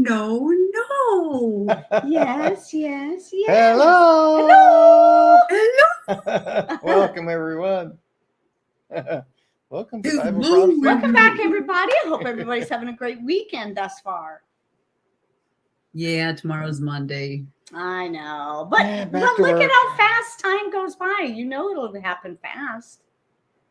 no. Yes, yes, yes. Hello. Hello. Welcome, everyone. Welcome to Good Bible morning. Prophecy. Welcome back, everybody. I hope everybody's having a great weekend thus far. Yeah, tomorrow's Monday. I know, but Yeah, back look to at work. how fast time goes by. You know it'll happen fast.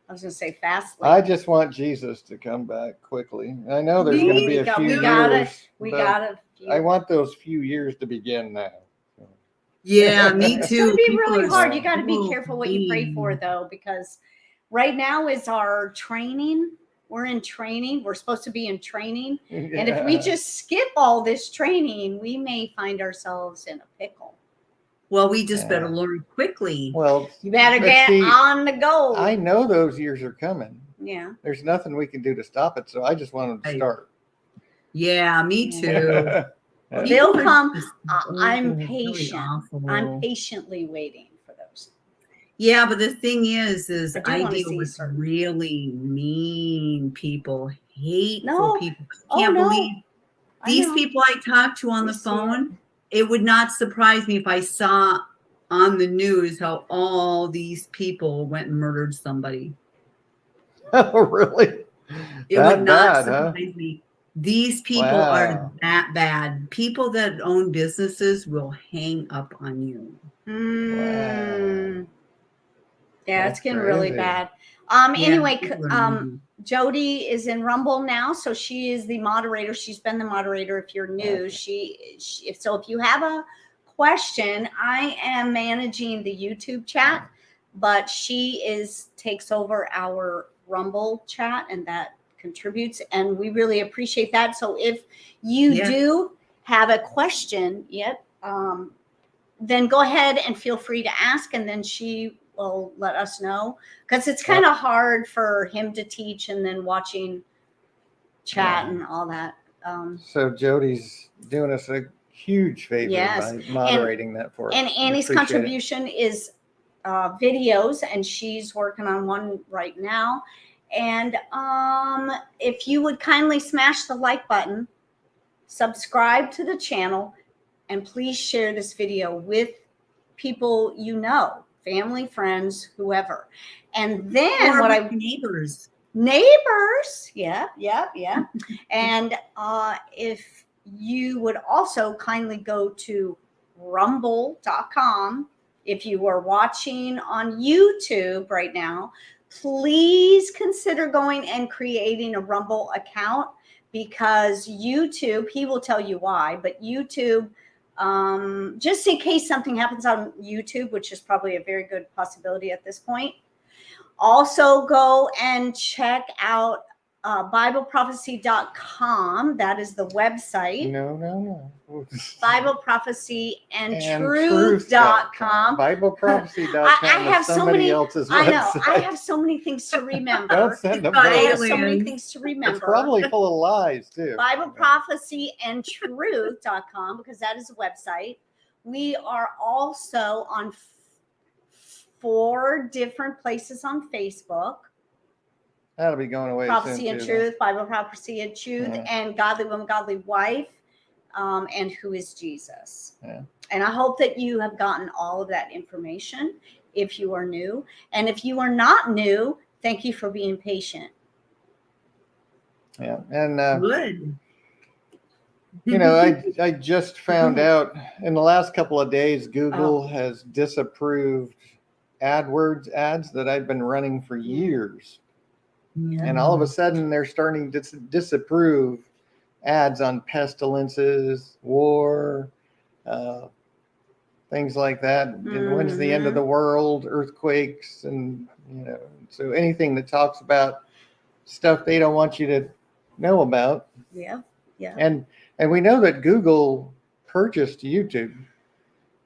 I was going to say fastly. I just want Jesus to come back quickly. I know there's going to be a few years. We but got to. I want those few years to begin now. Yeah, me It's too. going to be People really are hard. You got to be so careful what you pray for, mean. though, because right now is our training. We're in training. We're supposed to be in training. And if we Yeah. just skip all this training, we may find ourselves in a pickle. Well, we just Yeah. better learn quickly. Well, You better but get see, on the go. I know those years are coming. Yeah. There's nothing we can do to stop it, so I just want them to Right. start. Yeah, me Yeah. too. Yeah. They'll People are come. just I'm really patient. awful. I'm patiently waiting for those. Yeah, but the thing is I do I wanna deal see with certain- really mean people, hateful No. people. I Oh, can't no. believe I these know. people I talk to on We the see phone. It would not surprise me if I saw on the news how all these people went and murdered somebody. Oh, really? It would That not bad, huh? surprise me. These people are Wow. that bad. People that own businesses will hang up on you. Mm. Yeah, That's it's getting really crazy. bad. Yeah, Anyway, people are mean. Jody is in Rumble now, so she is the moderator. She's been the moderator. If you're new, Okay. so if you have a question, I am managing the YouTube chat, but she takes over our Rumble chat, and that contributes, and we really appreciate that. So if you Yeah. do have a question, then go ahead and feel free to ask, and then she will let us know, because it's kind of hard for him to teach and then watching chat and all that. So Jody's doing us a huge favor Yes. by moderating that for us. And We Annie's appreciate it. contribution is videos, and she's working on one right now. And if you would kindly smash the like button, subscribe to the channel, and please share this video with people you know, family, friends, whoever. And then Or what with neighbors. neighbors, yeah. And if you would also kindly go to rumble.com. If you are watching on YouTube right now, please consider going and creating a Rumble account, because YouTube, he will tell you why, but YouTube, just in case something happens on YouTube, which is probably a very good possibility at this point. Also go and check out BibleProphecy.com. That is the website. No. BibleProphecyandTruth.com. BibleProphecy.com I have is so somebody many. else's I know. website. I have so many things to remember. Don't send them By I have those. so many aliens. things to remember. It's probably full of lies too. BibleProphecyandTruth.com, because that is a website. We are also on 4 different places on Facebook. That'll be going away Prophecy soon and too. Truth, Bible Prophecy and Truth, and Godly Woman, Godly Wife, and Who is Jesus. Yeah. And I hope that you have gotten all of that information if you are new. And if you are not new, thank you for being patient. Yeah, and Good. you know, I just found out in the last couple of days, Google has disapproved AdWords ads that I've been running for years. And all of a sudden, they're starting to disapprove ads on pestilences, war, things like that. And when's the end of the world, earthquakes, and so anything that talks about stuff they don't want you to know about. Yeah. And we know that Google purchased YouTube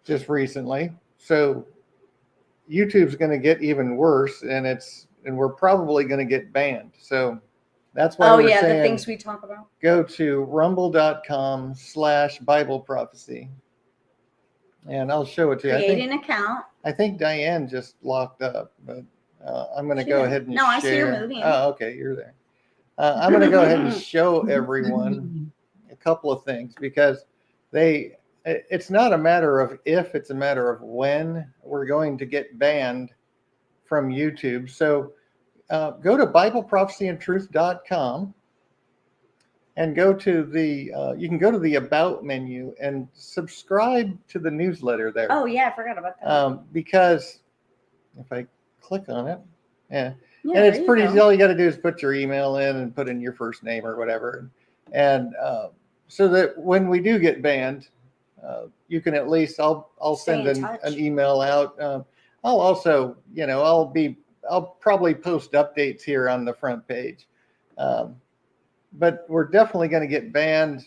just recently, so YouTube's going to get even worse, and we're probably going to get banned. So that's why we're saying the things we talk about. Go to rumble.com/Bible prophecy, and I'll show it to you. Create an account. I think Diane just locked up, but I'm going to go ahead and share. I see her moving. Oh, okay, you're there. I'm going to go ahead and show everyone a couple of things, because it's not a matter of if, it's a matter of when we're going to get banned from YouTube. So go to BibleProphecyAndTruth.com and go to you can go to the About menu and subscribe to the newsletter there. Oh yeah, I forgot about that. Because if I click on it, yeah, Yeah, and it's there you pretty go. easy. All you got to do is put your email in and put in your first name or whatever, and so that when we do get banned, you can at least I'll Stay send in touch. an email out. I'll also, I'll probably post updates here on the front page. But we're definitely going to get banned.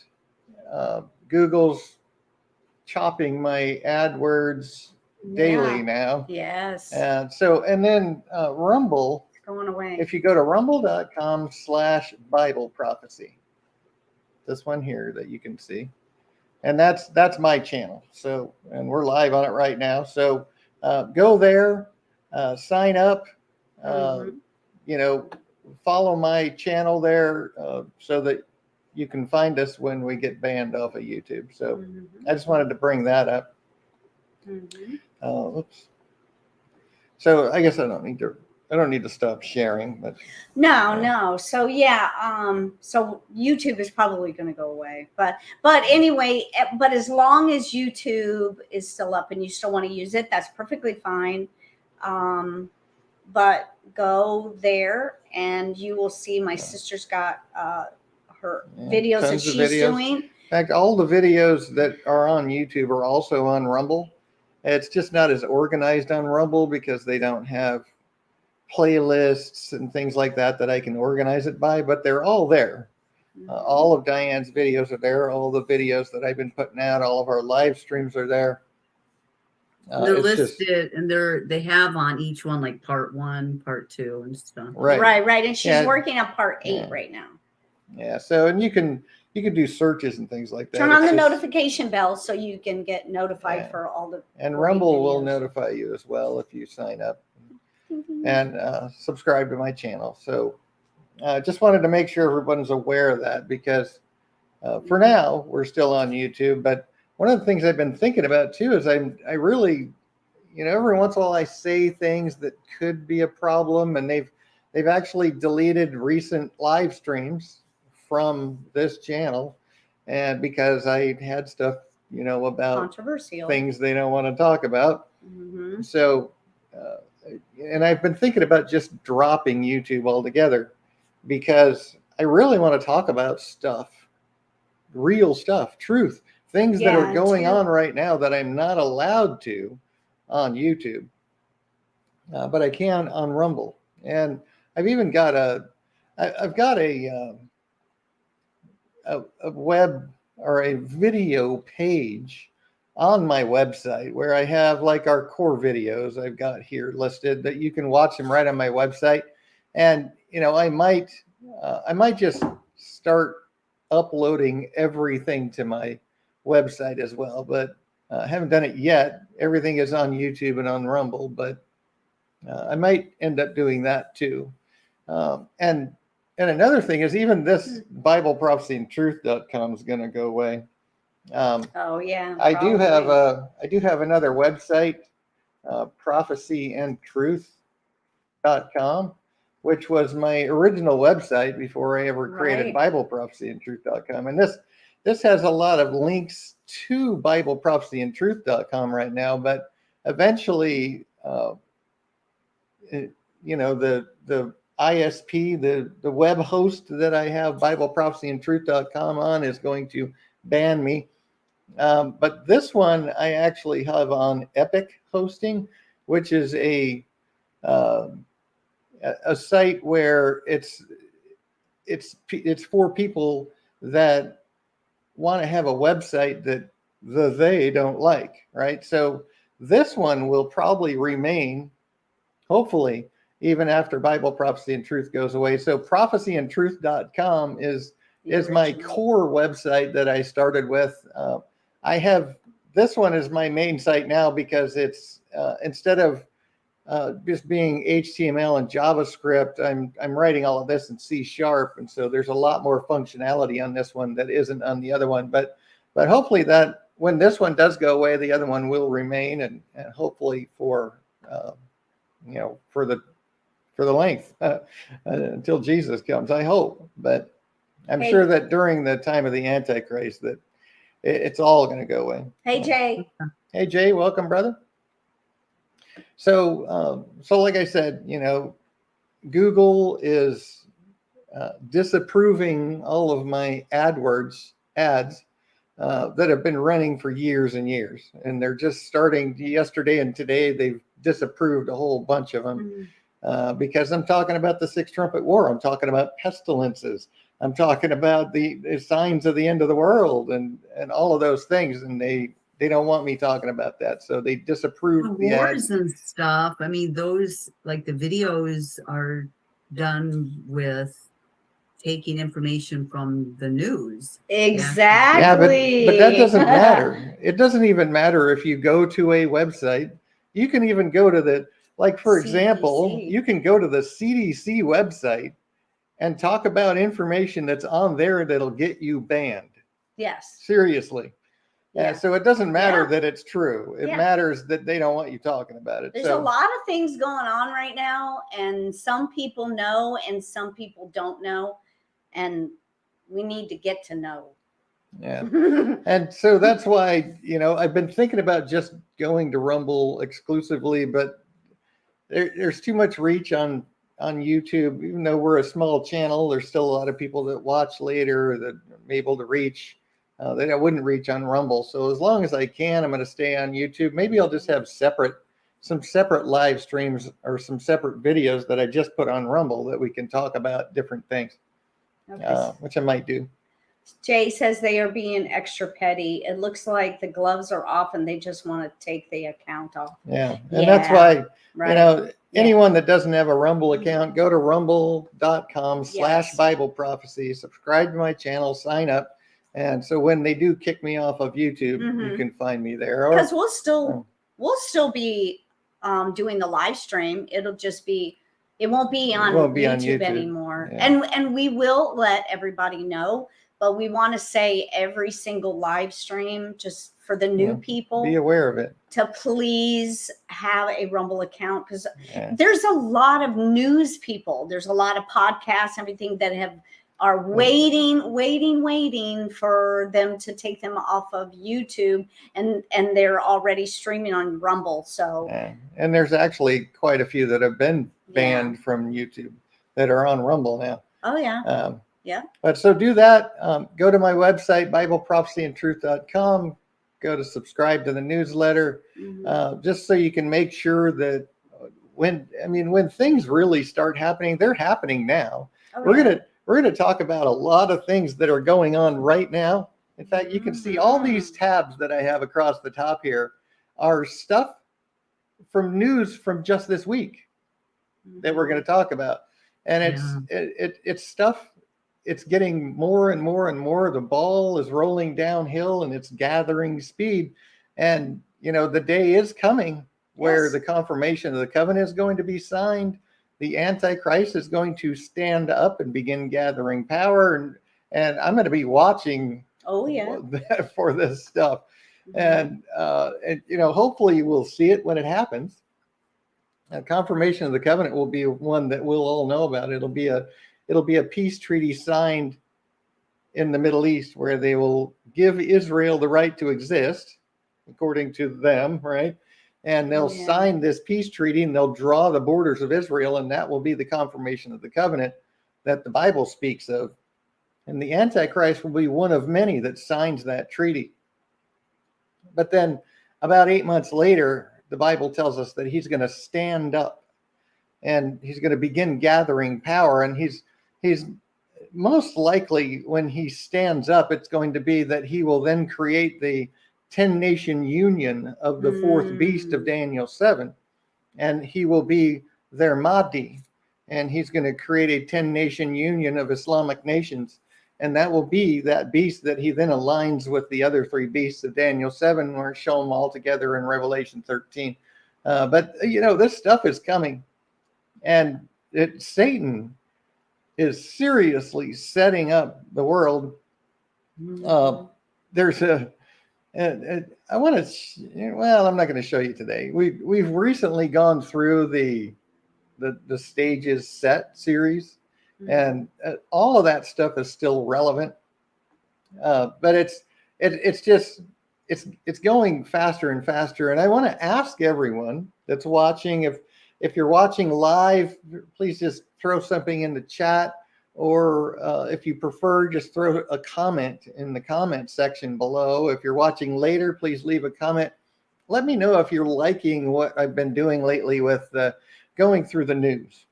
Google's chopping my AdWords daily now. Yes. And then Rumble, It's going away. if you go to rumble.com/Bible prophecy, this one here that you can see, and that's my channel. So, and we're live on it right now. So go there, sign up, follow my channel there so that you can find us when we get banned off of YouTube. So I just wanted to bring that up. Oops. So I guess I don't need to stop sharing, but no. So yeah, so YouTube is probably going to go away, but anyway, but as long as YouTube is still up and you still want to use it, that's perfectly fine. But go there and you will see my sister's got her videos that she's doing. In fact, all the videos that are on YouTube are also on Rumble. It's just not as organized on Rumble because they don't have playlists and things like that I can organize it by, but they're all there. All of Diane's videos are there. All the videos that I've been putting out, all of our live streams are there. They're listed, and they have on each one like part 1, part 2, and stuff. Right. And she's working on part 8 right now. Yeah. So, and you can do searches and things like that. Turn on the notification bell so you can get notified for all the. And Rumble will notify you as well if you sign up and subscribe to my channel. So, just wanted to make sure everyone's aware of that, because for now we're still on YouTube, but one of the things I've been thinking about too is I really, every once in a while I say things that could be a problem, and they've actually deleted recent live streams from this channel, and because I had stuff, about controversial things they don't want to talk about. So, and I've been thinking about just dropping YouTube altogether, because I really want to talk about stuff, real stuff, truth. Things that are going on right now that I'm not allowed to on YouTube, but I can on Rumble. And I've even got a web or a video page on my website where I have like our core videos I've got here listed that you can watch them right on my website. And I might just start uploading everything to my website as well, but I haven't done it yet. Everything is on YouTube and on Rumble, but I might end up doing that too. And another thing is, even this BibleProphecyAndTruth.com is going to go away. Oh yeah. I do have another website, prophecyandtruth.com, which was my original website before I ever created BibleProphecyAndTruth.com. And this has a lot of links to BibleProphecyAndTruth.com right now, but eventually, the ISP, the web host that I have BibleProphecyAndTruth.com on is going to ban me. But this one I actually have on Epic Hosting, which is a site where it's for people that want to have a website that they don't like, right? So this one will probably remain, hopefully, even after Bible Prophecy and Truth goes away. So prophecyandtruth.com is my core website that I started with. I have this one as my main site now because it's instead of just being HTML and JavaScript, I'm writing all of this in C#, and so there's a lot more functionality on this one that isn't on the other one. But hopefully that when this one does go away, the other one will remain, and hopefully for for the length until Jesus comes. I hope, but I'm sure that during the time of the Antichrist that it's all going to go away. Hey, Jay. Hey, Jay, welcome, brother. So, like I said, Google is disapproving all of my AdWords ads that have been running for years and years, and they're just starting yesterday and today. They've disapproved a whole bunch of them because I'm talking about the Sixth Trumpet War. I'm talking about pestilences. I'm talking about the signs of the end of the world and all of those things, and they don't want me talking about that, so they disapproved the wars ads and stuff. I mean, those, like, the videos are done with taking information from the news. Exactly. Yeah, but that doesn't matter. It doesn't even matter if you go to a website. You can even go to the, like, for example, CDC. you can go to the CDC website and talk about information that's on there that'll get you banned. Yes. Seriously. Yeah. So it doesn't matter that it's true. It Yeah. matters that they don't want you talking about it. There's a lot of things going on right now, and some people know and some people don't know, and we need to get to know. Yeah. And so that's why, I've been thinking about just going to Rumble exclusively, but there's too much reach on YouTube. Even though we're a small channel, there's still a lot of people that watch later that I'm able to reach that I wouldn't reach on Rumble. So as long as I can, I'm going to stay on YouTube. Maybe I'll just have some separate live streams or some separate videos that I just put on Rumble that we can talk about different things, which I might do. Jay says they are being extra petty. It looks like the gloves are off and they just want to take the account off. Yeah. And that's why, right. Anyone that doesn't have a Rumble account, go to rumble.com/Bible prophecy, subscribe to my channel, sign up. And so when they do kick me off of YouTube, you can find me there. Because we'll still be doing the live stream. It'll just be, it won't be on YouTube anymore. Yeah. And we will let everybody know, but we want to say every single live stream, just for the new people, be aware of it, to please have a Rumble account, because there's a lot of news people. There's a lot of podcasts, everything that are waiting for them to take them off of YouTube, and they're already streaming on Rumble. So and there's actually quite a few that have been banned from YouTube that are on Rumble now. Oh yeah. But so do that. Go to my website, BibleProphecyandTruth.com. Go to subscribe to the newsletter, just so you can make sure that when things really start happening, they're happening now. We're gonna talk about a lot of things that are going on right now. In fact, you can see all these tabs that I have across the top here are stuff from news from just this week that we're going to talk about, and it's stuff. It's getting more and more and more. The ball is rolling downhill and it's gathering speed. And, the day is coming where the confirmation of the covenant is going to be signed. The Antichrist is going to stand up and begin gathering power. And I'm going to be watching for this stuff. And hopefully we'll see it when it happens. A confirmation of the covenant will be one that we'll all know about. It'll be a peace treaty signed in the Middle East where they will give Israel the right to exist, according to them, right? And they'll sign this peace treaty and they'll draw the borders of Israel, and that will be the confirmation of the covenant that the Bible speaks of. And the Antichrist will be one of many that signs that treaty. But then about 8 months later, the Bible tells us that he's going to stand up and he's going to begin gathering power. And he's most likely, when he stands up, it's going to be that he will then create the 10-nation union of the fourth beast of Daniel 7. And he will be their Mahdi. And he's going to create a 10-nation union of Islamic nations. And that will be that beast that he then aligns with the other three beasts of Daniel 7, where show them all together in Revelation 13. But this stuff is coming, and Satan is seriously setting up the world. There's I want to. Well, I'm not going to show you today. We've recently gone through the stages set series, and all of that stuff is still relevant. But it's just it's going faster and faster. And I want to ask everyone that's watching, if you're watching live, please just throw something in the chat, or if you prefer, just throw a comment in the comment section below. If you're watching later, please leave a comment. Let me know if you're liking what I've been doing lately with going through the news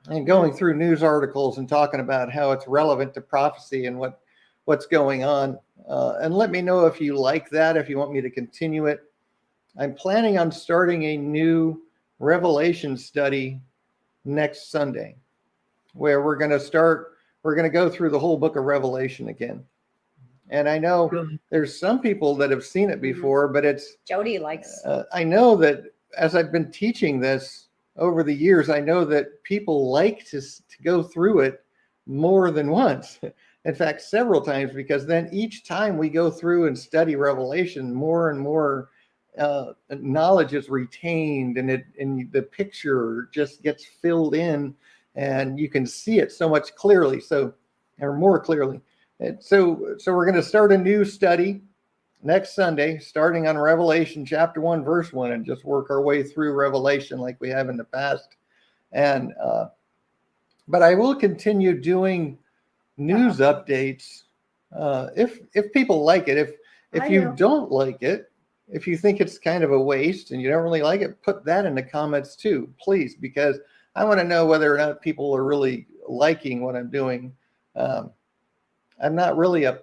and going through news articles and talking about how it's relevant to prophecy and what's going on. And let me know if you like that, if you want me to continue it. I'm planning on starting a new Revelation study next Sunday, where we're going to go through the whole book of Revelation again. And I know there's some people that have seen it before, but Jody likes. I know that as I've been teaching this over the years, I know that people like to go through it more than once. In fact, several times, because then each time we go through and study Revelation, more and more knowledge is retained, and the picture just gets filled in, and you can see it so much clearly, or more clearly. And so we're going to start a new study next Sunday, starting on Revelation chapter 1, verse 1, and just work our way through Revelation like we have in the past. And but I will continue doing news updates if people like it. If you don't like it, if you think it's kind of a waste and you don't really like it, put that in the comments too, please, because I want to know whether or not people are really liking what I'm doing. I'm not really a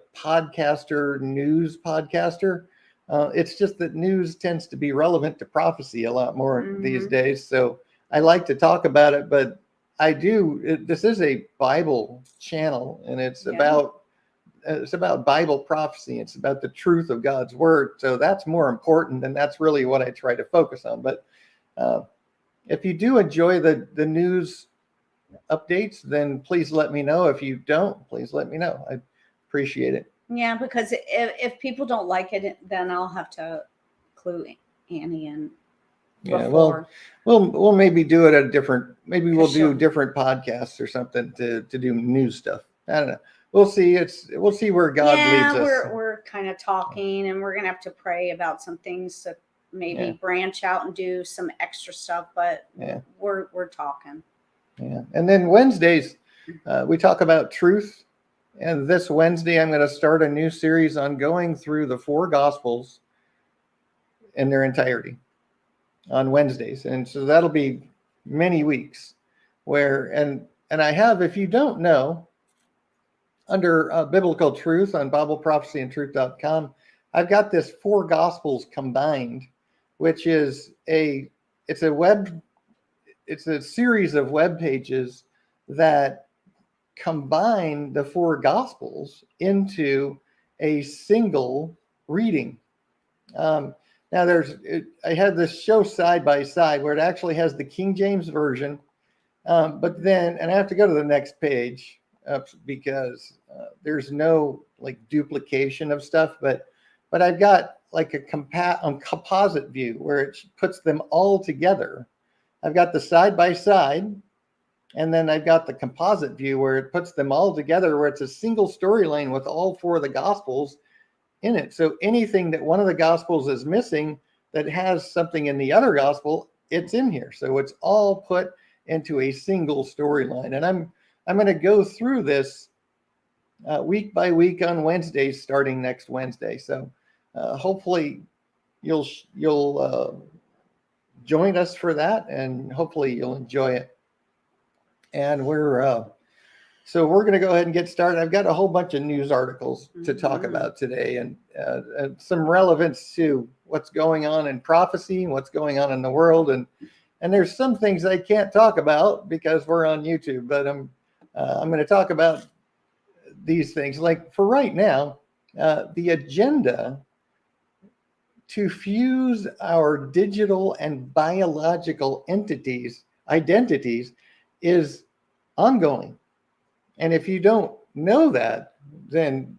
news podcaster. It's just that news tends to be relevant to prophecy a lot more these days. So I like to talk about it, but this is a Bible channel, and it's about Bible prophecy. It's about the truth of God's word. So that's more important, and that's really what I try to focus on. But if you do enjoy the news updates, then please let me know. If you don't, please let me know. I appreciate it. Yeah, because if people don't like it, then I'll have to clue Annie in. Yeah, well, we'll maybe do it we'll do different podcasts or something to do news stuff. I don't know. We'll see. We'll see where God leads us. We're kind of talking, and we're gonna have to pray about some things to maybe branch out and do some extra stuff. But we're talking. Yeah, and then Wednesdays we talk about truth. And this Wednesday, I'm going to start a new series on going through the 4 Gospels in their entirety on Wednesdays. And so that'll be many weeks and I have, if you don't know, under Biblical Truth on BibleProphecyandTruth.com, I've got this 4 Gospels combined, which is it's a series of web pages that combine the 4 Gospels into a single reading. Now I had this show side by side where it actually has the King James version, but then, and I have to go to the next page because there's no like duplication of stuff, but I've got like a composite view where it puts them all together. I've got the side by side, and then I've got the composite view where it puts them all together, where it's a single storyline with all 4 of the Gospels in it. So anything that one of the Gospels is missing that has something in the other Gospel, it's in here. So it's all put into a single storyline. And I'm going to go through this week by week on Wednesdays, starting next Wednesday. So hopefully you'll join us for that, and hopefully you'll enjoy it. And we're going to go ahead and get started. I've got a whole bunch of news articles to talk about today, and some relevance to what's going on in prophecy, what's going on in the world, and there's some things I can't talk about because we're on YouTube. But I'm going to talk about these things. Like for right now, the agenda to fuse our digital and biological identities is ongoing. And if you don't know that, then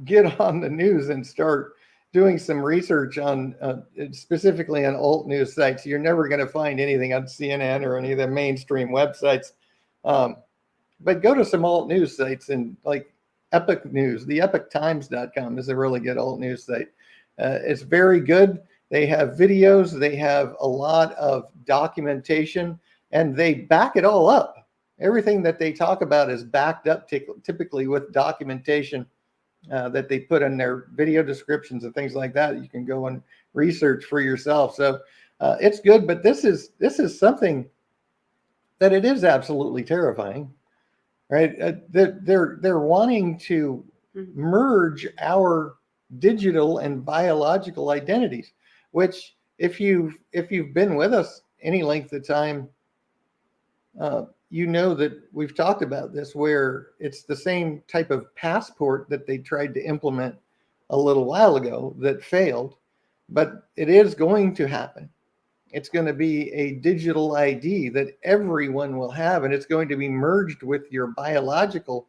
get on the news and start doing some research on specifically on alt news sites. You're never going to find anything on CNN or any of the mainstream websites. But go to some alt news sites, and like Epic News, the epictimes.com is a really good alt news site. It's very good. They have videos, they have a lot of documentation, and they back it all up. Everything that they talk about is backed up typically with documentation that they put in their video descriptions and things like that. You can go and research for yourself. So it's good, but this is something that it is absolutely terrifying, right? They're wanting to merge our digital and biological identities, which if you've been with us any length of time, you know that we've talked about this, where it's the same type of passport that they tried to implement a little while ago that failed, but it is going to happen. It's going to be a digital ID that everyone will have, and it's going to be merged with your biological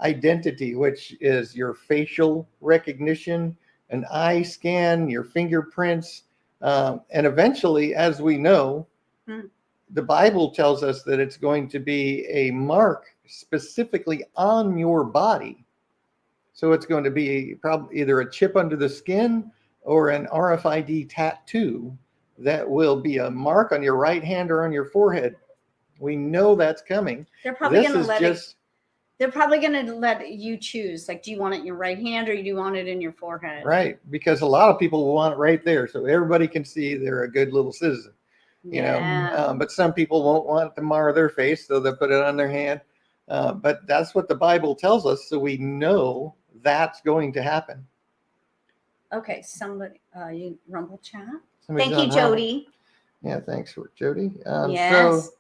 identity, which is your facial recognition, an eye scan, your fingerprints, and eventually, as we know, the Bible tells us that it's going to be a mark specifically on your body. So it's going to be probably either a chip under the skin or an RFID tattoo that will be a mark on your right hand or on your forehead. We know that's coming. They're probably This going to is let just they're probably going to let you choose. Like, do you want it in your right hand or do you want it in your forehead? right, because a lot of people will want it right there, so everybody can see they're a good little citizen. You know, but some people won't want to mar their face, so they'll put it on their hand. But that's what the Bible tells us, so we know that's going to happen. Okay, somebody, you Rumble chat. Somebody's Thank you, on Rumble. Jody. Yeah, thanks for Jody. Yes.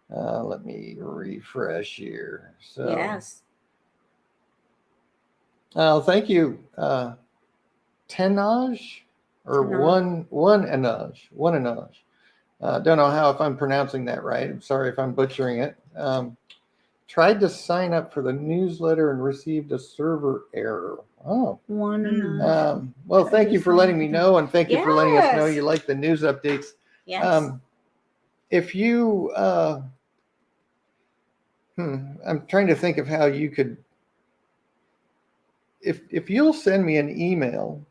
So let me refresh here. So Yes. thank you, Tenaj. Or Tenaj. one Anaj. Don't know how if I'm pronouncing that right. I'm sorry if I'm butchering it. Tried to sign up for the newsletter and received a server error. Oh. One Anaj. Well, thank you for letting me know, and thank you for letting us know Yes. you like the news updates. Yes. If you, I'm trying to think of how you could, if you'll send me an email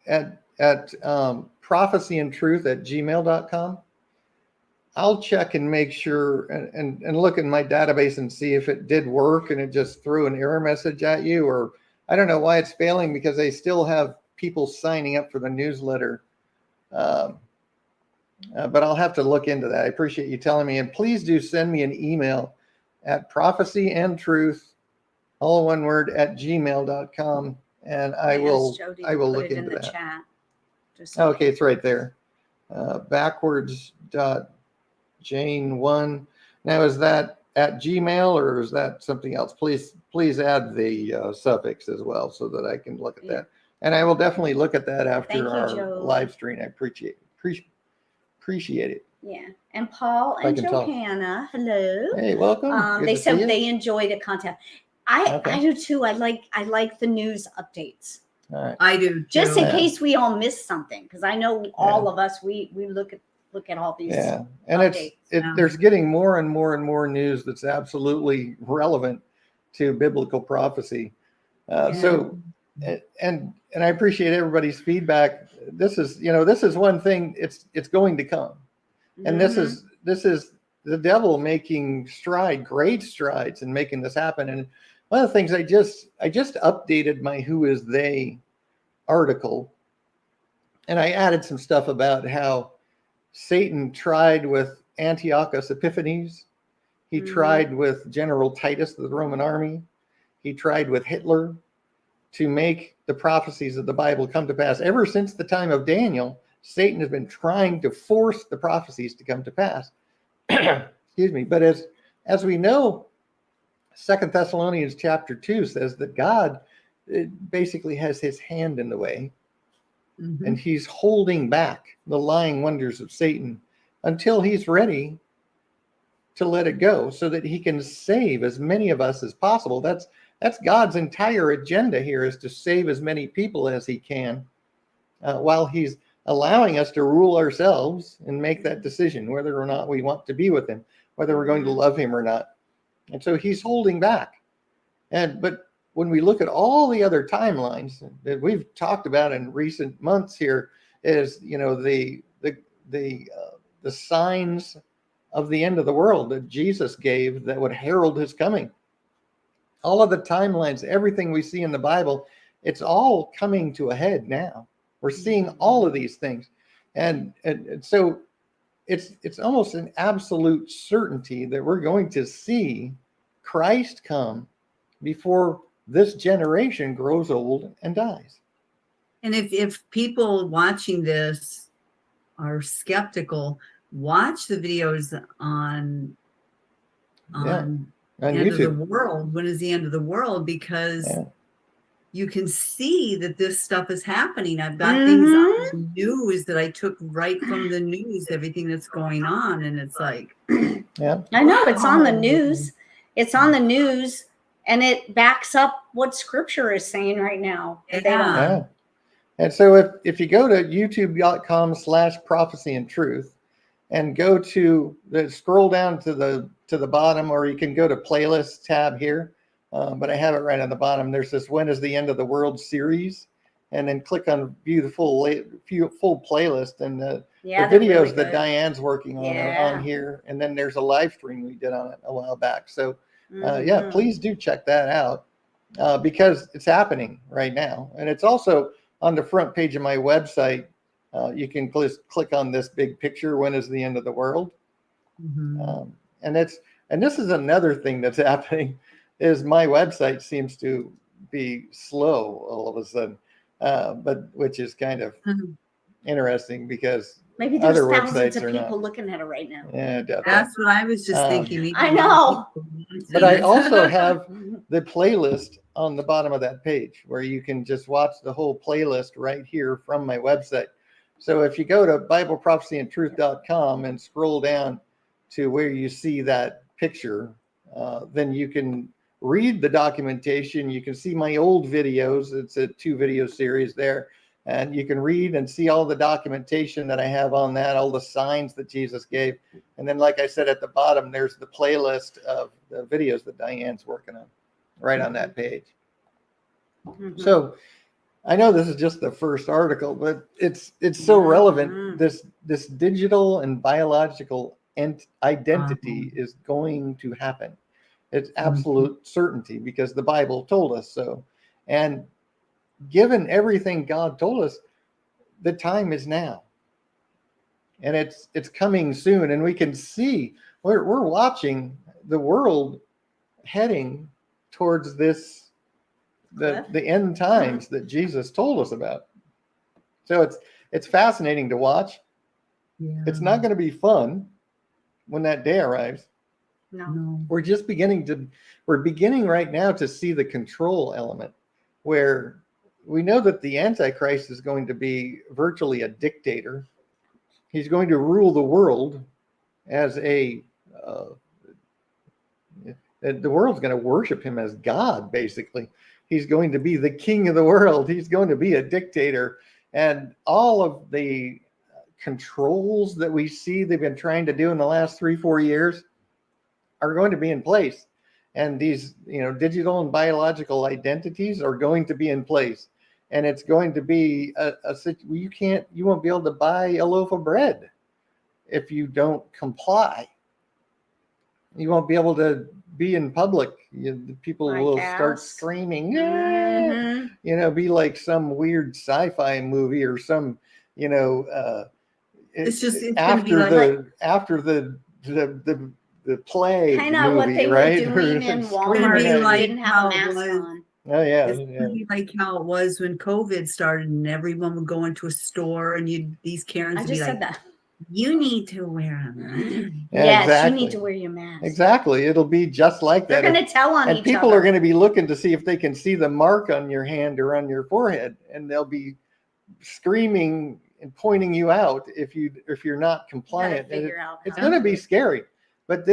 at prophecyandtruth@gmail.com, I'll check and make sure and look in my database and see if it did work and it just threw an error message at you, or I don't know why it's failing, because they still have people signing up for the newsletter. But I'll have to look into that. I appreciate you telling me, and please do send me an email at prophecyandtruth, all one word, @gmail.com, and I will look into that. Chat. Okay, it's right there. Backwards.Jane1. Now, is that at Gmail or is that something else? Please add the suffix as well so that I can look at that. And I will definitely look at that after our live stream. I appreciate it. Yeah. And Paul and Johanna, hello. Hey, welcome. They said they enjoy the content. I do too. I like the news updates. All right. I do too. Just in case we all miss something, because I know all of us we look at all these. Yeah, and updates. there's getting more and more and more news that's absolutely relevant to biblical prophecy. So, and I appreciate everybody's feedback. This is one thing. It's going to come, and this is the devil making great strides in making this happen. And one of the things I just updated my Who Is They article, and I added some stuff about how Satan tried with Antiochus Epiphanes. He tried with General Titus of the Roman army. He tried with Hitler to make the prophecies of the Bible come to pass. Ever since the time of Daniel, Satan has been trying to force the prophecies to come to pass. Excuse me. But as we know, 2 Thessalonians chapter 2 says that God it basically has his hand in the way, Mhm. and he's holding back the lying wonders of Satan until he's ready to let it go so that he can save as many of us as possible. That's God's entire agenda here, is to save as many people as he can, while he's allowing us to rule ourselves and make that decision whether or not we want to be with him, whether we're going to love him or not. And so he's holding back. But when we look at all the other timelines that we've talked about in recent months here, is, you know, the signs of the end of the world that Jesus gave that would herald his coming. All of the timelines, everything we see in the Bible, it's all coming to a head now. We're seeing all of these things. And so it's almost an absolute certainty that we're going to see Christ come before this generation grows old and dies. And if people watching this are skeptical, watch the videos on on end YouTube. of the world. When is the end of the world? Because you can see that this stuff is happening. I've got things on the news that I took right from the news, everything that's going on. And it's like, I know, it's on the news. It's on the news, and it backs up what scripture is saying right now. yeah. And so if you go to youtube.com/prophecy and truth and go to scroll down to the bottom, or you can go to playlist tab here. But I have it right on the bottom. There's this "When is the End of the World" series, and then click on view the full playlist, and the videos really that Diane's working on are on here. And then there's a live stream we did on it a while back. So please do check that out, because it's happening right now. And it's also on the front page of my website. You can click on this big picture, "When is the End of the World?" And this is another thing that's happening, is my website seems to be slow all of a sudden, but which is kind of interesting, because maybe there's other thousands websites of are people not looking at it right now. Yeah, That's what I was just thinking. Maybe I know. But I also have the playlist on the bottom of that page, where you can just watch the whole playlist right here from my website. So if you go to BibleProphecyandTruth.com and scroll down to where you see that picture, then you can read the documentation. You can see my old videos. It's a 2-video series there. And you can read and see all the documentation that I have on that, all the signs that Jesus gave. And then, like I said, at the bottom, there's the playlist of the videos that Diane's working on, right on that page. So I know this is just the first article, but it's so relevant. This digital and biological identity is going to happen. It's absolute certainty, because the Bible told us so. And given everything God told us, the time is now, and it's coming soon. And we can see, we're watching the world heading towards this, the end times that Jesus told us about. So it's fascinating to watch. It's not going to be fun when that day arrives. No. We're beginning right now to see the control element, where we know that the Antichrist is going to be virtually a dictator. He's going to rule the world as the world's going to worship him as God, basically. He's going to be the king of the world. He's going to be a dictator. And all of the controls that we see they've been trying to do in the last 3-4 years are going to be in place. And these, digital and biological identities are going to be in place. And it's going to be you won't be able to buy a loaf of bread if you don't comply. You won't be able to be in public. People will start screaming, be like some weird sci-fi movie or some, it's after the play kind of what they were doing in Walmart. Didn't have a mask on. Oh yeah, it's pretty like how it was when COVID started, and everyone would go into a store, and these Karens would be like, You need to wear a mask. Yeah, Yes, exactly. you need to wear your mask. Exactly. It'll be just like They're that. going to tell on And each people other. are going to be looking to see if they can see the mark on your hand or on your forehead, and they'll be screaming and pointing you out if you're not compliant. And it's going to be scary. But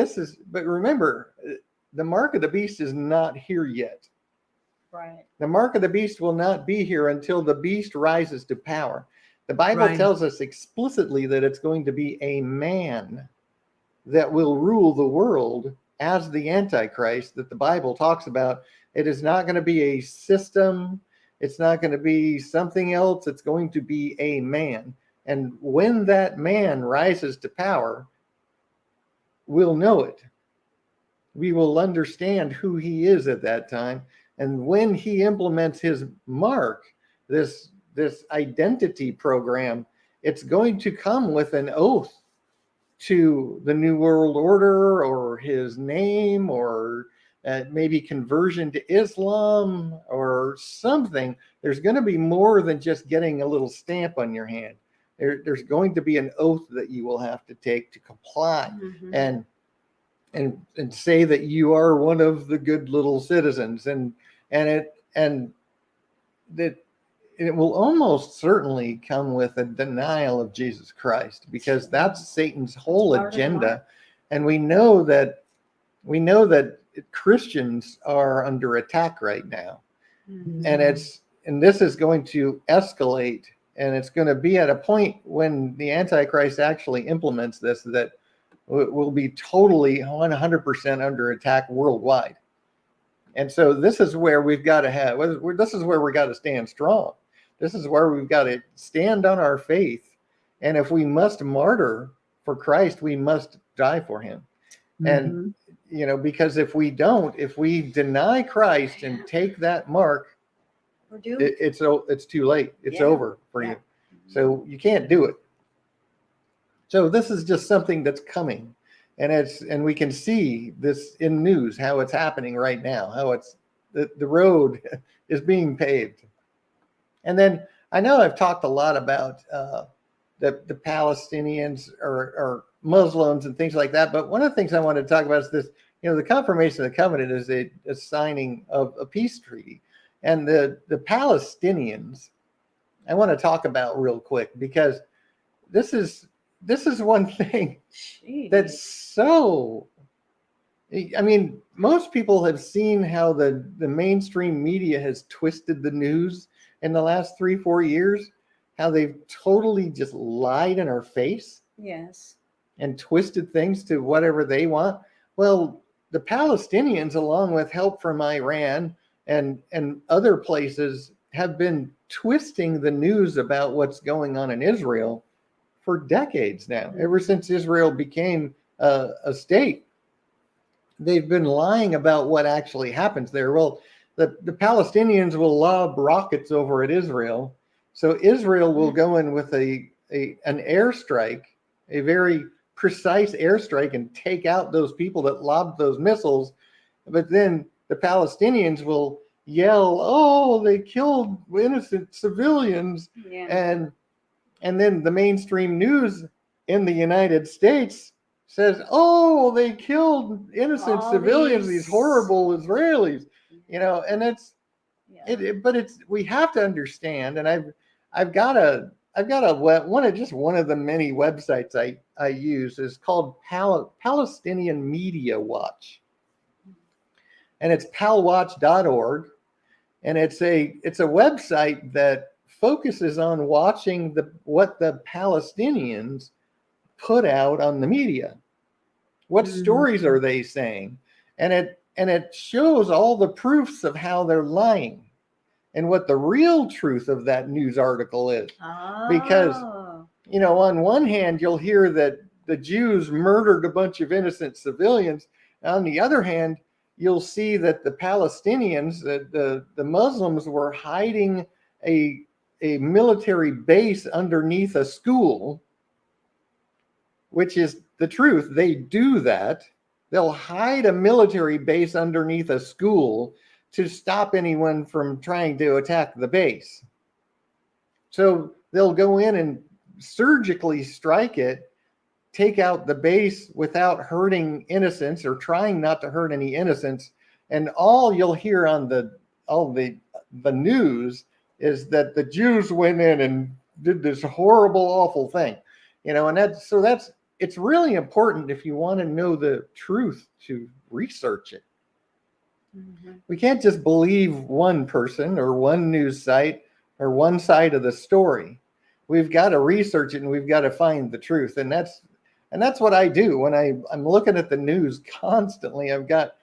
remember, the mark of the beast is not here yet. Right. The mark of the beast will not be here until the beast rises to power. The Bible tells us explicitly that it's going to be a man that will rule the world as the Antichrist that the Bible talks about. It is not going to be a system. It's not going to be something else. It's going to be a man. And when that man rises to power, we'll know it. We will understand who he is at that time. And when he implements his mark, this identity program, it's going to come with an oath to the New World Order or his name, or maybe conversion to Islam or something. There's going to be more than just getting a little stamp on your hand. There's going to be an oath that you will have to take to comply and say that you are one of the good little citizens, and that it will almost certainly come with a denial of Jesus Christ, because that's Satan's whole agenda. And we know that Christians are under attack right now. And this is going to escalate, and it's going to be at a point when the Antichrist actually implements this that will be totally 100% under attack worldwide. And so this is where we've got to this is where we got to stand strong. This is where we've got to stand on our faith. And if we must martyr for Christ, we must die for him. And, because if we deny Christ and take that mark, it's too late. It's over for you. So you can't do it. So this is just something that's coming. And we can see this in news, how it's happening right now, how the road is being paved. And then I know I've talked a lot about the Palestinians or Muslims and things like that. But one of the things I wanted to talk about is this, the confirmation of the covenant is a signing of a peace treaty. And the Palestinians, I want to talk about real quick, because this is one thing that's so, I mean, most people have seen how the mainstream media has twisted the news in the last 3-4 years, how they've totally just lied in our face. Yes. And twisted things to whatever they want. Well, the Palestinians, along with help from Iran and other places, have been twisting the news about what's going on in Israel for decades now. Ever since Israel became a state, they've been lying about what actually happens there. Well, the Palestinians will lob rockets over at Israel. So Israel will go in with an airstrike, a very precise airstrike, and take out those people that lobbed those missiles. But then the Palestinians will yell, "Oh, they killed innocent civilians." And then the mainstream news in the United States says, "Oh, they killed innocent civilians, these horrible Israelis." And we have to understand, and I've got one of the many websites I use is called Palestinian Media Watch, and it's palwatch.org, and it's a website that focuses on watching what the Palestinians put out on the media. What stories are they saying? And it shows all the proofs of how they're lying and what the real truth of that news article is. Because, on one hand, you'll hear that the Jews murdered a bunch of innocent civilians. On the other hand, you'll see that the Palestinians, the Muslims, were hiding a military base underneath a school, which is the truth. They do that. They'll hide a military base underneath a school to stop anyone from trying to attack the base. So they'll go in and surgically strike it take out the base without hurting innocents or trying not to hurt any innocents. And all you'll hear on the news is that the Jews went in and did this horrible, awful thing, and it's really important if you want to know the truth to research it. We can't just believe one person or one news site or one side of the story. We've got to research it and we've got to find the truth. And that's what I do when I'm looking at the news constantly. I've got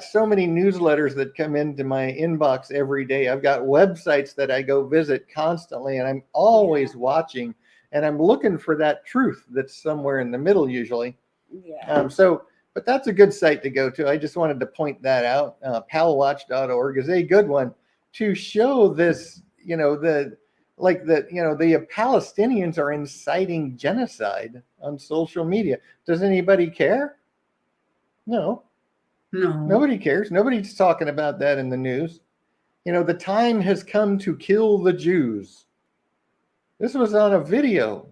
so many newsletters that come into my inbox every day. I've got websites that I go visit constantly, and I'm always watching, and I'm looking for that truth that's somewhere in the middle usually. Yeah. But that's a good site to go to. I just wanted to point that out. Palwatch.org is a good one to show this, the Palestinians are inciting genocide on social media. Does anybody care? No. Nobody cares. Nobody's talking about that in the news. The time has come to kill the Jews. This was on a video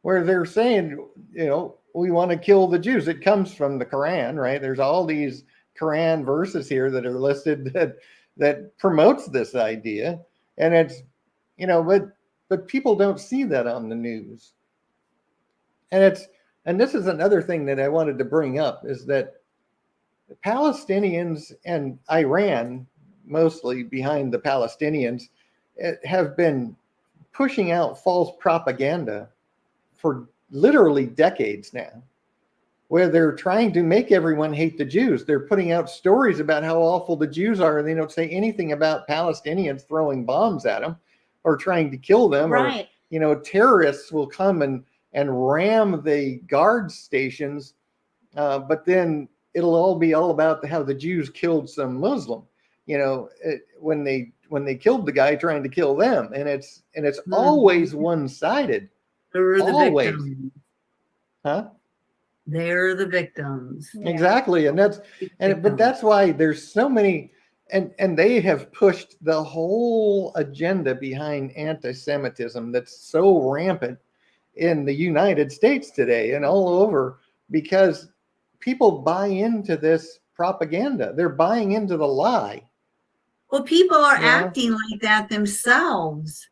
where they're saying, we want to kill the Jews. It comes from the Quran, right? There's all these Quran verses here that are listed that promotes this idea. And it's, but people don't see that on the news. And this is another thing that I wanted to bring up is that the Palestinians and Iran, mostly behind the Palestinians, have been pushing out false propaganda for literally decades now, where they're trying to make everyone hate the Jews. They're putting out stories about how awful the Jews are, and they don't say anything about Palestinians throwing bombs at them or trying to kill them. Right. Or, terrorists will come and ram the guard stations, but then it'll all be all about how the Jews killed some Muslim, when they killed the guy trying to kill them. And it's always one-sided. They're the Always. victims. Huh? They're the victims. Yeah. Exactly. But that's why there's so many, and they have pushed the whole agenda behind anti-Semitism that's so rampant in the United States today and all over, because people buy into this propaganda. They're buying into the lie. Well, people are acting like that themselves.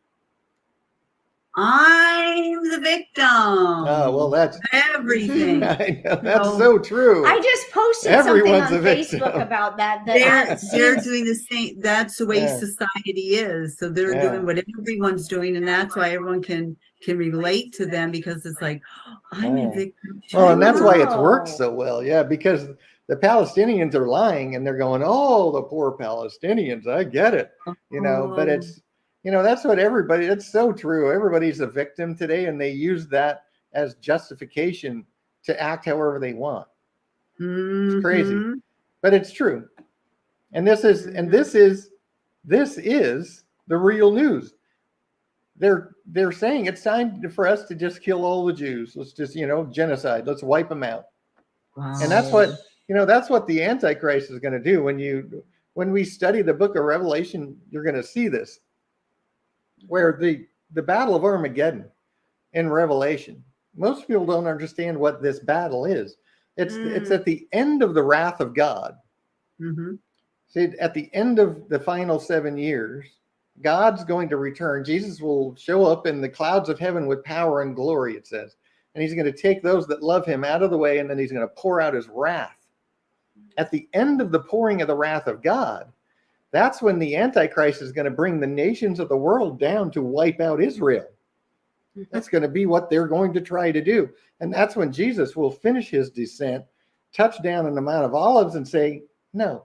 I'm the victim. Oh, well, that's everything. I know, that's so true. I just posted Everyone's something on Facebook about that. They're doing the same. That's the way Yeah. society is. So they're doing what everyone's doing, and that's why everyone can relate to them, because it's like, I'm a victim too. Well, and that's why it's worked so well. Yeah, because the Palestinians are lying and they're going, oh, the poor Palestinians. I get it. But it's, that's what everybody, it's so true. Everybody's a victim today, and they use that as justification to act however they want. It's crazy, but it's true. And this is the real news. They're saying it's time for us to just kill all the Jews. Let's just, genocide. Let's wipe them out. Wow. And that's what the Antichrist is going to do. When we study the book of Revelation, you're going to see this, where the battle of Armageddon in Revelation, most people don't understand what this battle is. It's at the end of the wrath of God. Mm-hmm. See, at the end of the final 7 years, God's going to return. Jesus will show up in the clouds of heaven with power and glory, it says. And he's going to take those that love him out of the way, and then he's going to pour out his wrath. At the end of the pouring of the wrath of God, that's when the Antichrist is going to bring the nations of the world down to wipe out Israel. That's going to be what they're going to try to do. And that's when Jesus will finish his descent, touch down on the Mount of Olives and say, no.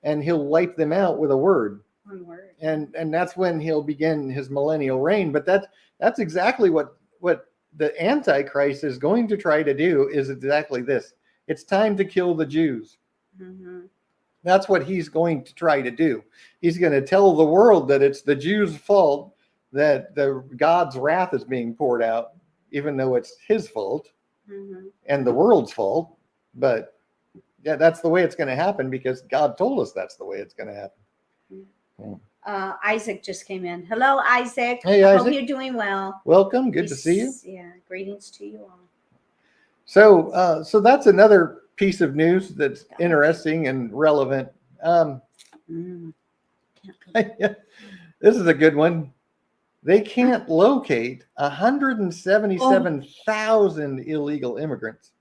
And he'll wipe them out with a word. One word. And that's when he'll begin his millennial reign. But that's exactly what the Antichrist is going to try to do, is exactly this. It's time to kill the Jews. Mm-hmm. That's what he's going to try to do. He's going to tell the world that it's the Jews' fault that God's wrath is being poured out, even though it's his fault and the world's fault. But yeah, that's the way it's going to happen, because God told us that's the way it's going to happen. Isaac just came in. Hello, Isaac. Hey, I Isaac. hope you're doing well. Welcome. Good to see you. Yeah, greetings to you all. So, so that's another piece of news that's interesting and relevant. This is a good one. They can't locate 177,000 illegal immigrants.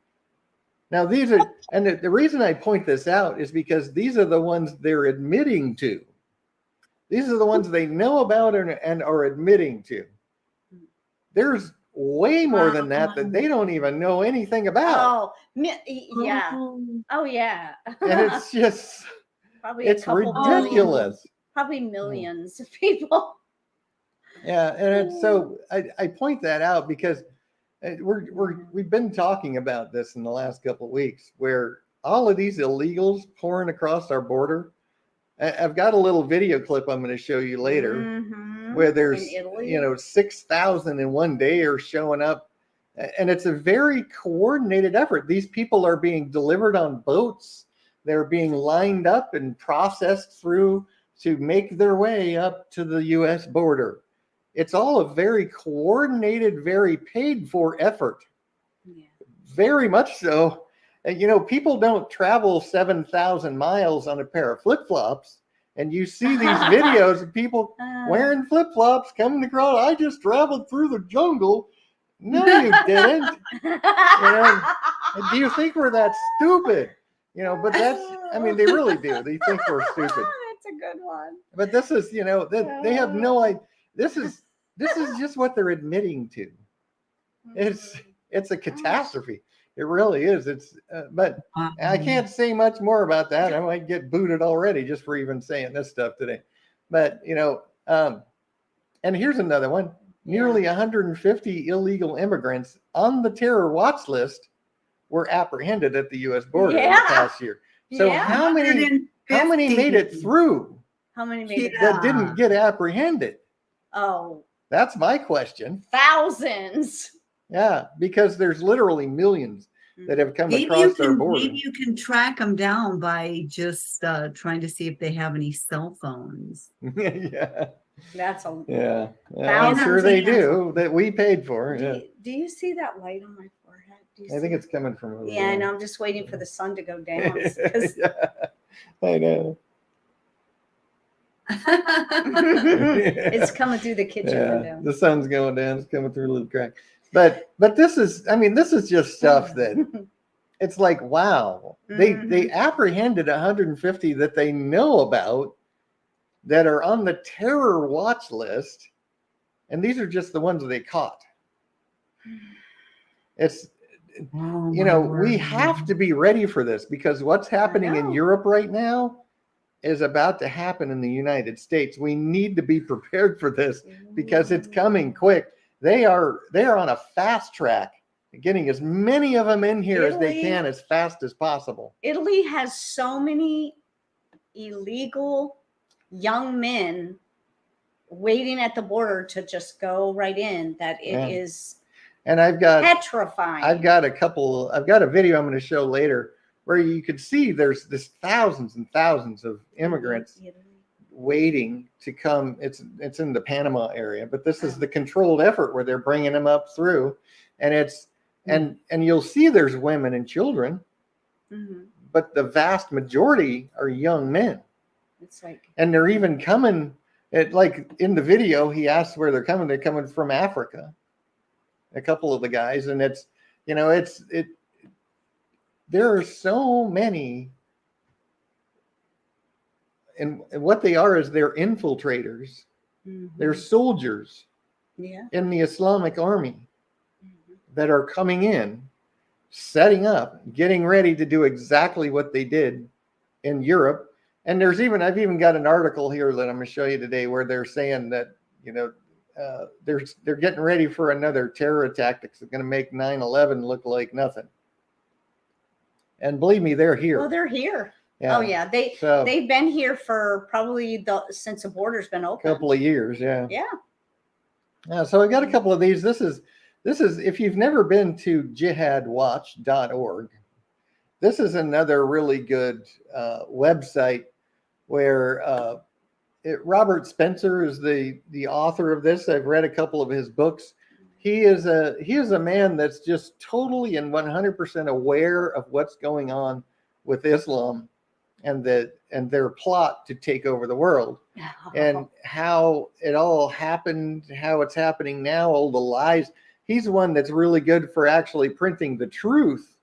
Now, these are, and the reason I point this out is because these are the ones they're admitting to. These are the ones they know about and are admitting to. There's way more than that they don't even know anything about. Yeah. Oh, yeah. And it's just, probably it's ridiculous. Probably millions of people. Yeah, and it's so I point that out because we've been talking about this in the last couple of weeks, where all of these illegals pouring across our border. I've got a little video clip I'm going to show you later, where there's 6,000 in one day are showing up, and it's a very coordinated effort. These people are being delivered on boats. They're being lined up and processed through to make their way up to the U.S. border. It's all a very coordinated, very paid for effort. Yeah. Very much so. And, people don't travel 7,000 miles on a pair of flip-flops. And you see these videos of people wearing flip-flops coming across. I just traveled through the jungle. No, you didn't. Do you think we're that stupid? But that's, they really do. They think we're stupid. That's a good one. But this is, they have no idea. This is just what they're admitting to. It's a catastrophe. It really is. It's but I can't say much more about that. I might get booted already just for even saying this stuff today. But and here's another one. Nearly 150 illegal immigrants on the terror watch list were apprehended at the U.S. border in the past year. So how many made it through? How many made it that didn't get apprehended? Oh, that's my question. Thousands. Yeah, because there's literally millions that have come across our border. Maybe you can track them down by just trying to see if they have any cell phones. Yeah. That's a I'm sure they do, that we paid for. Do you see that light on my forehead? I think it's coming from over there. I know. I'm just waiting for the sun to go down. I know. It's coming through the kitchen window. The sun's going down. It's coming through a little crack. But this is, this is just stuff that it's like, wow, they apprehended 150 that they know about that are on the terror watch list. And these are just the ones that they caught. It's, we have to be ready for this, because what's happening in Europe right now is about to happen in the United States. We need to be prepared for this because it's coming quick. They are on a fast track, getting as many of them in here as they can as fast as possible. Italy has so many illegal young men waiting at the border to just go right in that it is and I've got petrifying. I've got a video I'm going to show later where you could see there's this thousands and thousands of immigrants waiting to come. It's in the Panama area, but this is the controlled effort where they're bringing them up through, and it's and you'll see there's women and children, but the vast majority are young men. It's like, and they're even coming. Like in the video, he asks where they're coming. They're coming from Africa. A couple of the guys, and it's there are so many, and what they are is they're infiltrators. They're soldiers in the Islamic army that are coming in, setting up, getting ready to do exactly what they did in Europe. And I've even got an article here that I'm going to show you today where they're saying that, they're getting ready for another terror attack that's going to make 9/11 look like nothing. And believe me, they're here. Oh, they're here. Yeah. Oh, yeah. They've been here for probably since the border's been open. A couple of years, yeah. Yeah. So I got a couple of these. This is if you've never been to jihadwatch.org, this is another really good website where Robert Spencer is the author of this. I've read a couple of his books. He is a man that's just totally and 100% aware of what's going on with Islam and their plot to take over the world, and how it all happened, how it's happening now, all the lies. He's one that's really good for actually printing the truth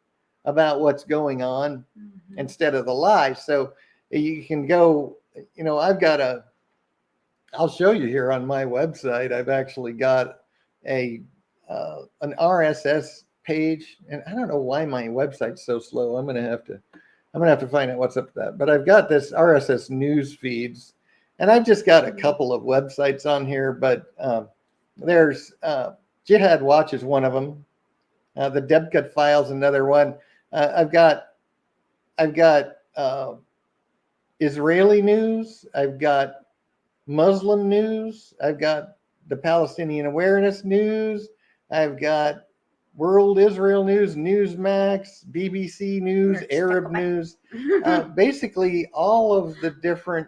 about what's going on instead of the lies. So you can go, I'll show you here on my website. I've actually got an RSS page, and I don't know why my website's so slow. I'm gonna have to find out what's up with that. But I've got this RSS news feeds, and I've just got a couple of websites on here. But there's Jihad Watch is one of them. The Debcut Files, another one. I've got Israeli news. I've got Muslim news. I've got the Palestinian Awareness News. I've got World Israel News, Newsmax, BBC News, Arab News. Basically, all of the different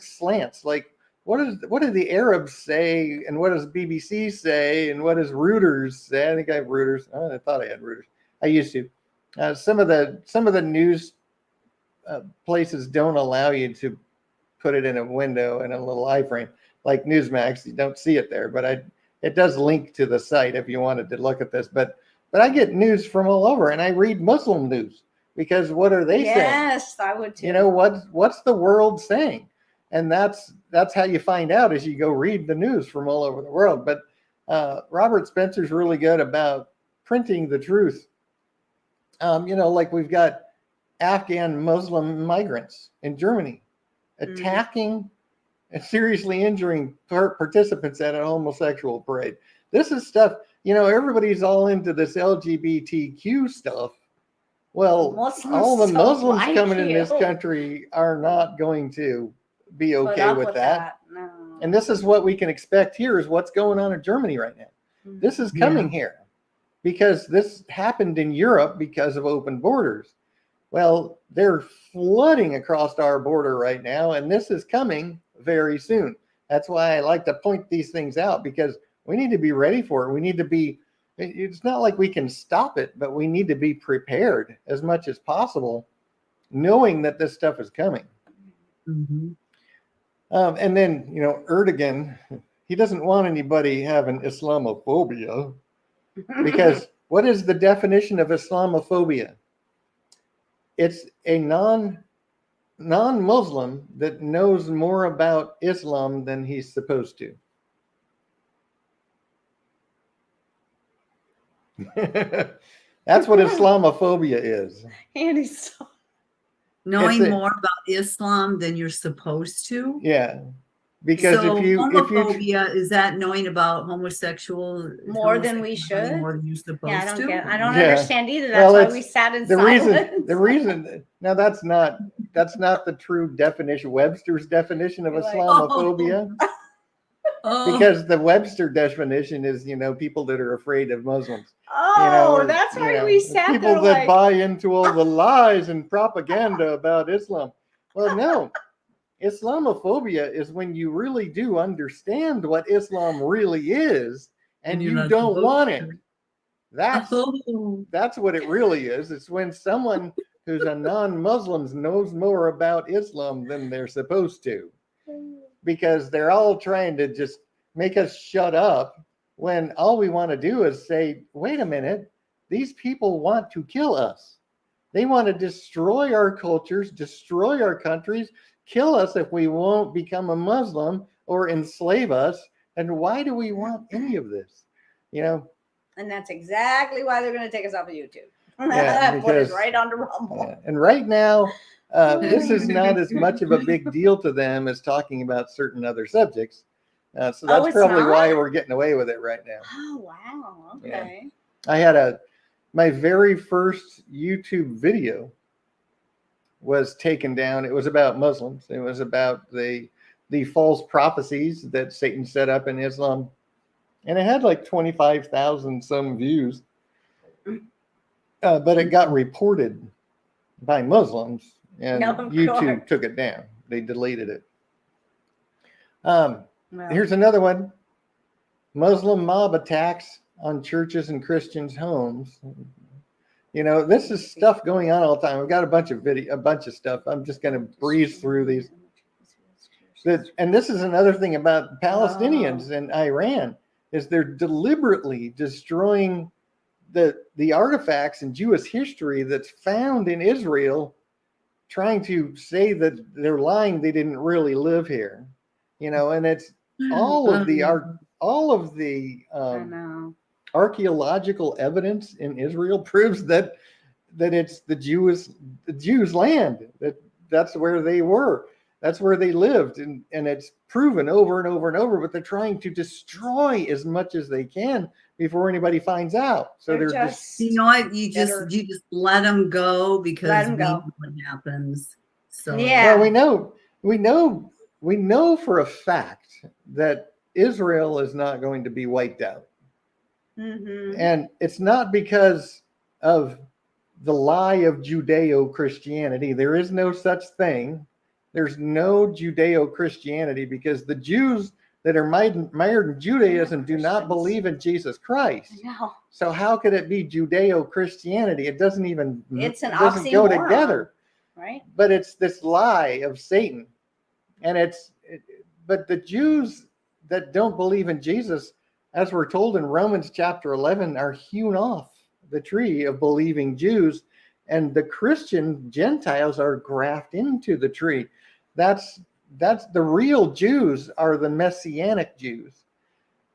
slants. Like, what do the Arabs say, and what does BBC say, and what does Reuters say? I think I have Reuters. I thought I had Reuters. I used to. Some of the news places don't allow you to put it in a window in a little iframe, like Newsmax. You don't see it there, but it does link to the site if you wanted to look at this. But I get news from all over, and I read Muslim news, because what are they saying? Yes, I would too. What's the world saying? And that's how you find out, as you go read the news from all over the world. But Robert Spencer's really good about printing the truth. Like we've got Afghan Muslim migrants in Germany attacking and seriously injuring participants at a homosexual parade. This is stuff, everybody's all into this LGBTQ stuff. Well, all the Muslims coming in this country are not going to be okay with that. No. And this is what we can expect here, is what's going on in Germany right now. This is coming here because this happened in Europe because of open borders. Well, they're flooding across our border right now, and this is coming very soon. That's why I like to point these things out, because we need to be ready for it. We need to be, it's not like we can stop it, but we need to be prepared as much as possible, knowing that this stuff is coming. Mm-hmm. And then, Erdogan, he doesn't want anybody having Islamophobia, because what is the definition of Islamophobia? It's a non-Muslim that knows more about Islam than he's supposed to. That's what Islamophobia is. And he's knowing more about Islam than you're supposed to. Yeah, because so if you homophobia, is that knowing about homosexual more than we should, more than you're supposed to? I don't understand either. That's why we sat in silence. The reason now that's not the true definition, Webster's definition of Islamophobia. Because the Webster definition is, people that are afraid of Muslims. That's why we sat there. People that buy into all the lies and propaganda about Islam. Well, no. Islamophobia is when you really do understand what Islam really is, and you don't want it. That's what it really is. It's when someone who's a non-Muslim knows more about Islam than they're supposed to, because they're all trying to just make us shut up, when all we want to do is say, wait a minute, these people want to kill us. They want to destroy our cultures, destroy our countries, kill us if we won't become a Muslim, or enslave us. And why do we want any of this? And that's exactly why they're going to take us off of YouTube. Yeah, put us right onto Rumble. Yeah. And right now, this is not as much of a big deal to them as talking about certain other subjects. So that's probably why we're getting away with it right now. Oh, wow. Okay. Yeah. I had my very first YouTube video was taken down. It was about Muslims. It was about the false prophecies that Satan set up in Islam. And it had like 25,000 some views. But it got reported by Muslims, and YouTube took it down. They deleted it. Well, Here's another one. Muslim mob attacks on churches and Christians' homes. This is stuff going on all the time. We've got a bunch of stuff. I'm just going to breeze through these. And this is another thing about Palestinians and Iran, is they're deliberately destroying the artifacts in Jewish history that's found in Israel, trying to say that they're lying, they didn't really live here. And it's all of the I know. archaeological evidence in Israel proves that it's the Jews' land. That's where they were. That's where they lived, and it's proven over and over and over. But they're trying to destroy as much as they can before anybody finds out. So they're just you know what? You just let them go, because we know what happens. So yeah. Well, we know for a fact that Israel is not going to be wiped out. Mm-hmm. And it's not because of the lie of Judeo-Christianity. There is no such thing. There's no Judeo-Christianity, because the Jews that are mired in Judaism do not believe in Jesus Christ. No. So how could it be Judeo-Christianity? It doesn't even oxymoron, go together. Right? But it's this lie of Satan. And but the Jews that don't believe in Jesus, as we're told in Romans chapter 11, are hewn off the tree of believing Jews, and the Christian Gentiles are grafted into the tree. That's the real Jews are the Messianic Jews,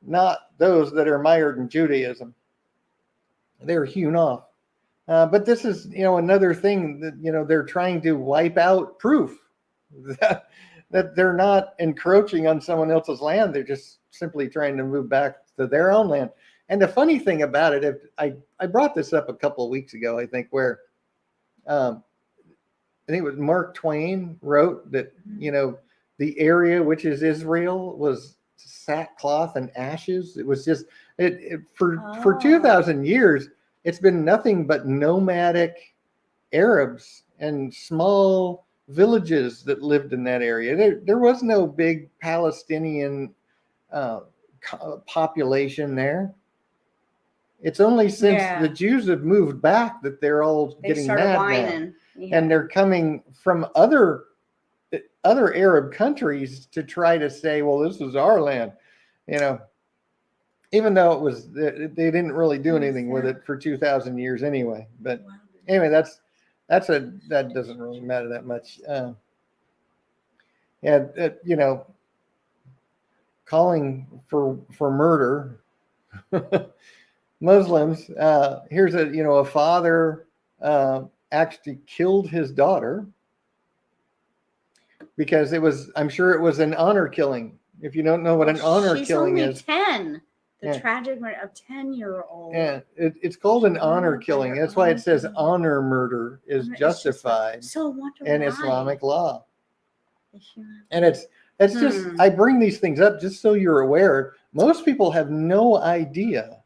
not those that are mired in Judaism. They're hewn off. But this is, another thing that, they're trying to wipe out proof that they're not encroaching on someone else's land. They're just simply trying to move back to their own land. And the funny thing about it, I brought this up a couple of weeks ago, I think, where I think it was Mark Twain wrote that, the area which is Israel was sackcloth and ashes. It was just for 2,000 years, it's been nothing but nomadic Arabs and small villages that lived in that area. There was no big Palestinian population there. It's only since the Jews have moved back that they're all getting mad now. Yeah. And they're coming from other Arab countries to try to say, well, this is our land, even though they didn't really do anything with it for 2,000 years anyway. But anyway, that doesn't really matter that much. Calling for murder. Muslims, here's a father actually killed his daughter because I'm sure it was an honor killing. If you don't know what an honor killing is. She's only 10. The tragic murder of 10-year-old. Yeah, it's called an honor killing. That's why it says honor murder is justified in Islamic law. And it's just, I bring these things up just so you're aware. Most people have no idea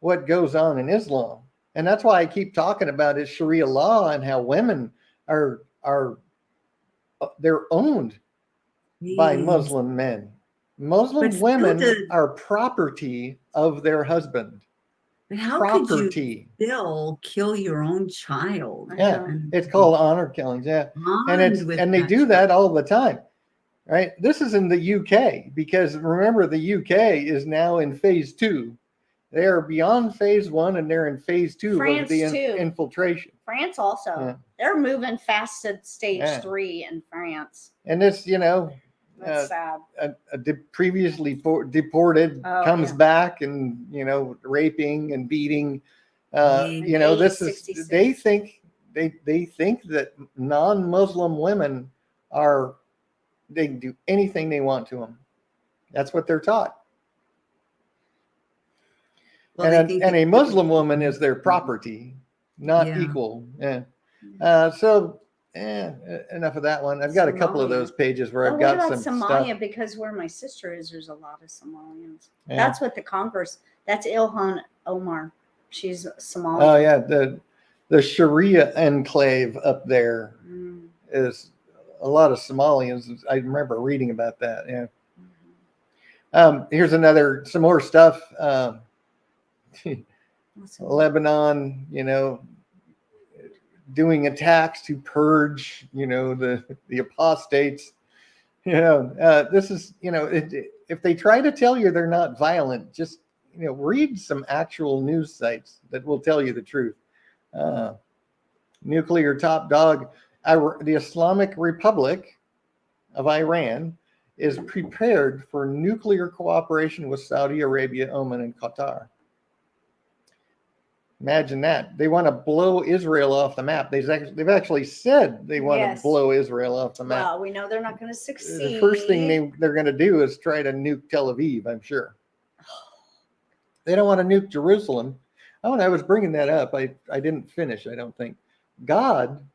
what goes on in Islam. And that's why I keep talking about is Sharia law and how women they're owned by Muslim men. Muslim women are property of their husband. But how could you still kill your own child? Yeah, it's called honor killings. Yeah, and they do that all the time, right? This is in the UK, because remember the UK is now in phase 2. They are beyond phase 1 and they're in phase 2 of the infiltration. France also, they're moving fast to stage 3 in France. And this, that's sad. Previously deported comes back and raping and beating. This is they think that non-Muslim women they can do anything they want to them. That's what they're taught. Well, and a Muslim woman is their property, not equal. Yeah. Enough of that one. I've got a couple of those pages where I've got some Somalia stuff. Because where my sister is, there's a lot of Somalians. Yeah. That's what the Congress. That's Ilhan Omar. She's Somali. Oh yeah, the Sharia enclave up there is a lot of Somalians. I remember reading about that. Yeah. Here's some more stuff. Awesome. Lebanon, doing attacks to purge, the apostates. This is, if they try to tell you they're not violent, just, read some actual news sites that will tell you the truth. Nuclear top dog, the Islamic Republic of Iran is prepared for nuclear cooperation with Saudi Arabia, Oman, and Qatar. Imagine that. They want to blow Israel off the map. They've actually said they want to blow Israel off the map. Well, we know they're not going to succeed. The first thing they're going to do is try to nuke Tel Aviv, I'm sure. They don't want to nuke Jerusalem. Oh, and I was bringing that up. I didn't finish, I don't think. God,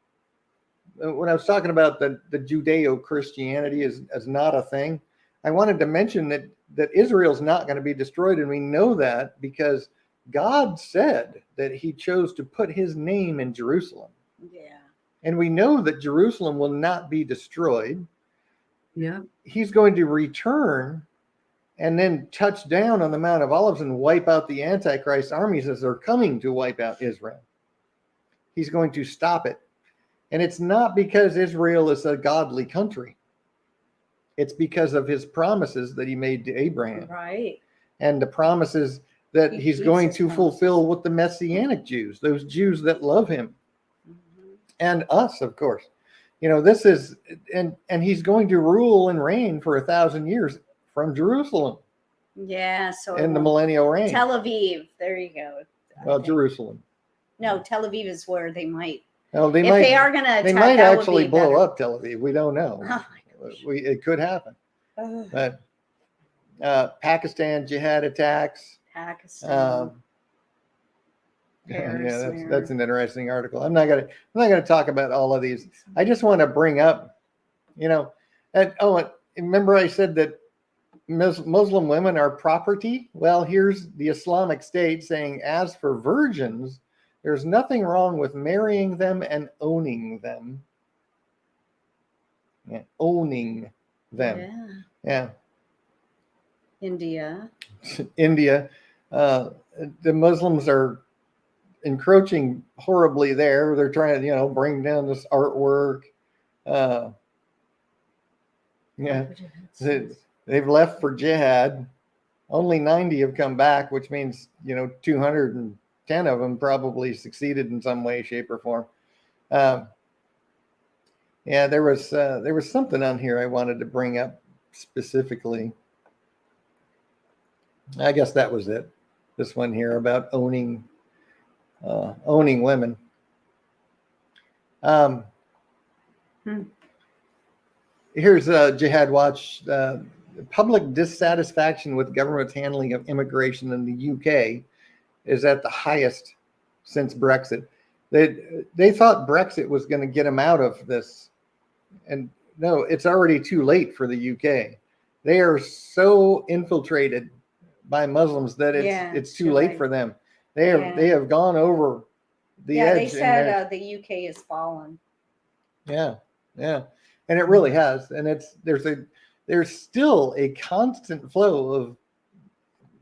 when I was talking about the Judeo-Christianity as not a thing, I wanted to mention that Israel's not going to be destroyed, and we know that because God said that he chose to put his name in Jerusalem. Yeah. And we know that Jerusalem will not be destroyed. Yeah. He's going to return and then touch down on the Mount of Olives and wipe out the Antichrist armies as they're coming to wipe out Israel. He's going to stop it. And it's not because Israel is a godly country. It's because of his promises that he made to Abraham. Right. And the promises that he's going to fulfill with the Messianic Jews, those Jews that love him. Mm-hmm. And us, of course. This is, and he's going to rule and reign for 1,000 years from Jerusalem. Yeah, so in the millennial reign. Tel Aviv, there you go. Well, Jerusalem. No, Tel Aviv is where they might. Well, if they are going to attack, they might actually blow up Tel Aviv. We don't know. Oh my gosh. It could happen. But Pakistan jihad attacks. Pakistan. Yeah, that's an interesting article. I'm not gonna talk about all of these. I just want to bring up, remember I said that Muslim women are property? Well, here's the Islamic State saying, as for virgins, there's nothing wrong with marrying them and owning them. Yeah, owning them. Yeah. India. The Muslims are encroaching horribly there. They're trying to, bring down this artwork. They've left for jihad. Only 90 have come back, which means, 210 of them probably succeeded in some way, shape, or form. There was something on here I wanted to bring up specifically. I guess that was it. This one here about owning women. Here's Jihad Watch. Public dissatisfaction with government's handling of immigration in the UK is at the highest since Brexit. They thought Brexit was going to get them out of this, and no, it's already too late for the UK. They are so infiltrated by Muslims that it's too late for them. They have gone over the edge. They said the UK has fallen. Yeah, and it really has. And there's still a constant flow of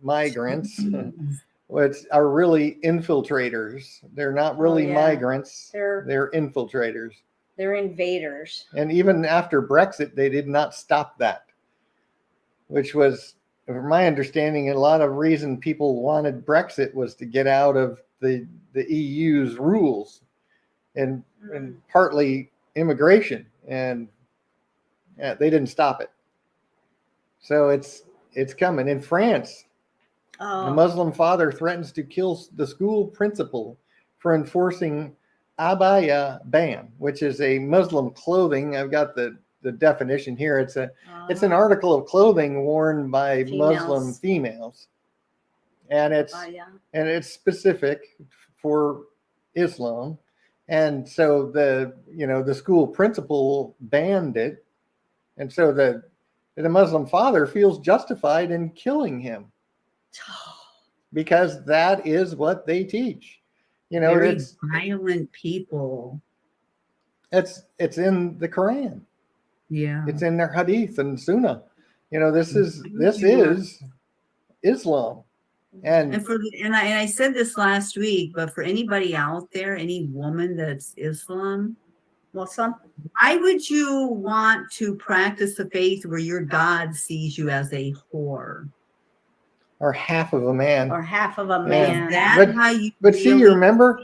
migrants, which are really infiltrators. They're not really migrants. They're infiltrators. They're invaders. And even after Brexit, they did not stop that, which was, from my understanding, a lot of reason people wanted Brexit was to get out of the EU's rules and partly immigration. And they didn't stop it. So it's coming. In France, a Muslim father threatens to kill the school principal for enforcing abaya ban, which is a Muslim clothing. I've got the definition here. It's an article of clothing worn by Muslim females, and it's specific for Islam. And so the school principal banned it, and so the Muslim father feels justified in killing him because that is what they teach. Very violent people. It's in the Quran. Yeah, it's in their hadith and sunnah. This is Islam. And And I said this last week, but for anybody out there, any woman that's Muslim, why would you want to practice a faith where your God sees you as a whore? Or half of a man. Man. But see, you remember,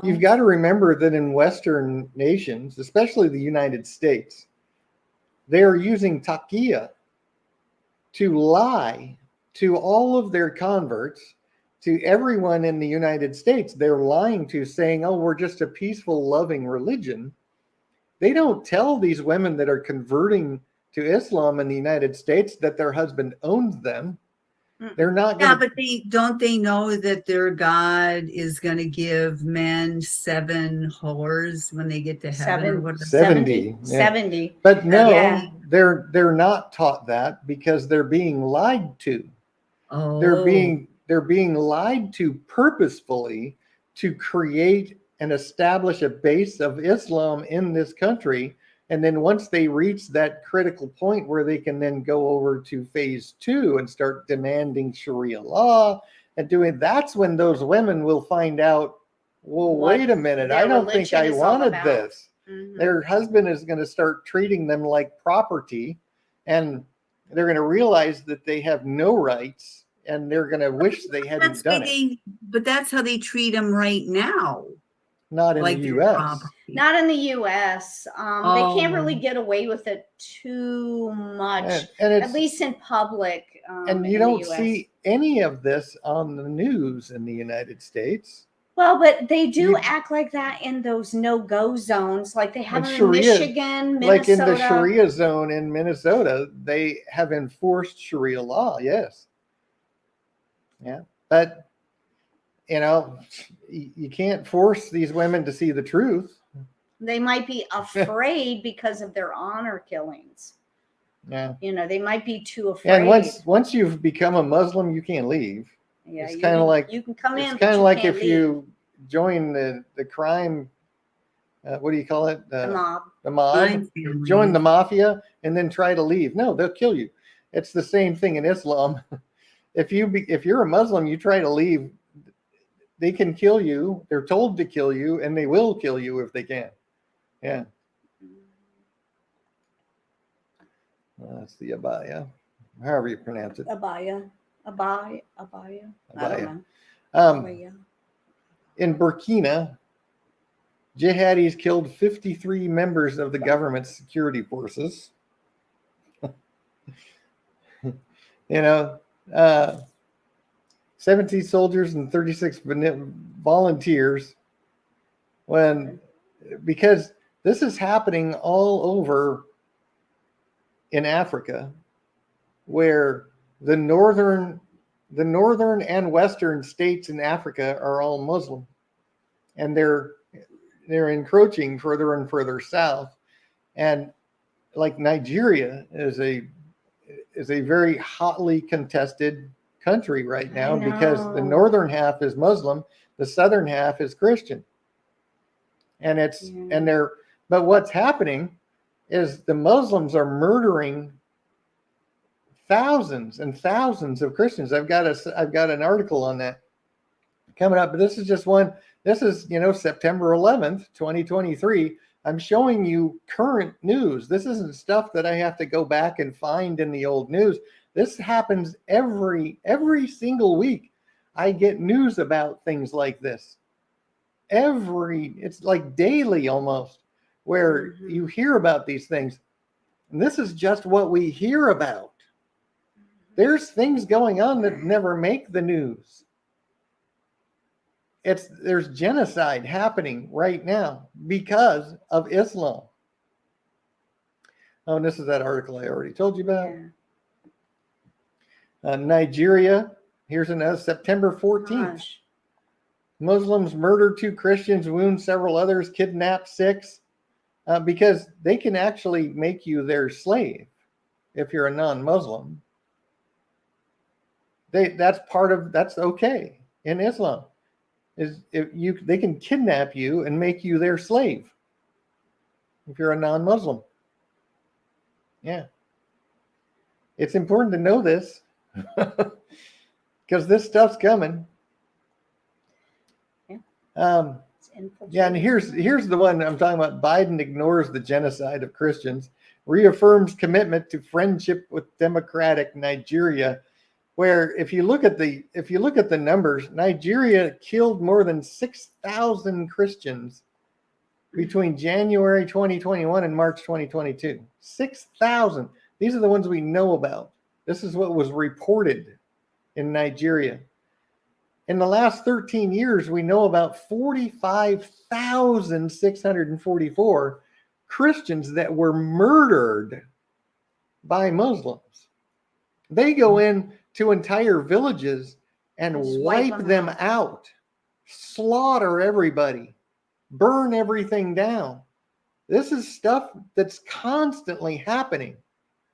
you've got to remember that in Western nations, especially the United States, they're using taqiyya to lie to all of their converts, to everyone in the United States. They're lying to, saying, oh, we're just a peaceful, loving religion. They don't tell these women that are converting to Islam in the United States that their husband owns them. They're not going but don't they know that their God is going to give men 7 whores when they get to heaven? 70. 70. But no, they're not taught that because they're being lied to. Oh. They're being lied to purposefully to create and establish a base of Islam in this country. And then once they reach that critical point where they can then go over to phase 2 and start demanding Sharia law and that's when those women will find out, well, wait a minute, I don't think I wanted this. Their husband is going to start treating them like property, and they're going to realize that they have no rights, and they're going to wish they hadn't done it. But that's how they treat them right now. Not in the U.S. Not in the U.S. They can't really get away with it too much, and at least in public. And you don't see any of this on the news in the United States. Well, but they do act like that in those no-go zones, like they have in Michigan, Minnesota. Like in the Sharia zone in Minnesota, they have enforced Sharia law, yes. Yeah, but you can't force these women to see the truth. They might be afraid because of their honor killings. Yeah. They might be too afraid. And once you've become a Muslim, you can't leave. Yeah, it's kind of like you can come in. It's kind of like if you join the crime. What do you call it? The mob. The mob. Join the mafia and then try to leave. No, they'll kill you. It's the same thing in Islam. If you're a Muslim, you try to leave, they can kill you. They're told to kill you, and they will kill you if they can. Yeah. That's the abaya, however you pronounce it. Abaya. I don't know. In Burkina, jihadis killed 53 members of the government's security forces. 17 soldiers and 36 volunteers. Because this is happening all over in Africa, where the northern and western states in Africa are all Muslim, and they're encroaching further and further south. And like Nigeria is a very hotly contested country right now because the northern half is Muslim, the southern half is Christian. And but what's happening is the Muslims are murdering thousands and thousands of Christians. I've got an article on that coming up, but this is just one. This is, September 11th, 2023. I'm showing you current news. This isn't stuff that I have to go back and find in the old news. This happens every single week. I get news about things like this. It's like daily almost, where you hear about these things. And this is just what we hear about. There's things going on that never make the news. There's genocide happening right now because of Islam. Oh, and this is that article I already told you about. Yeah. Nigeria, here's another, September 14th. Gosh. Muslims murder 2 Christians, wound several others, kidnap 6, because they can actually make you their slave if you're a non-Muslim. That's okay in Islam. They can kidnap you and make you their slave if you're a non-Muslim. Yeah. it's important to know this because this stuff's coming. Yeah. Yeah, and here's the one I'm talking about. Biden ignores the genocide of Christians, reaffirms commitment to friendship with democratic Nigeria, where if you look at the numbers, Nigeria killed more than 6,000 Christians between January 2021 and March 2022. 6,000. These are the ones we know about. This is what was reported in Nigeria. In the last 13 years, we know about 45,644 Christians that were murdered by Muslims. They go in to entire villages and wipe them out, slaughter everybody, burn everything down. This is stuff that's constantly happening.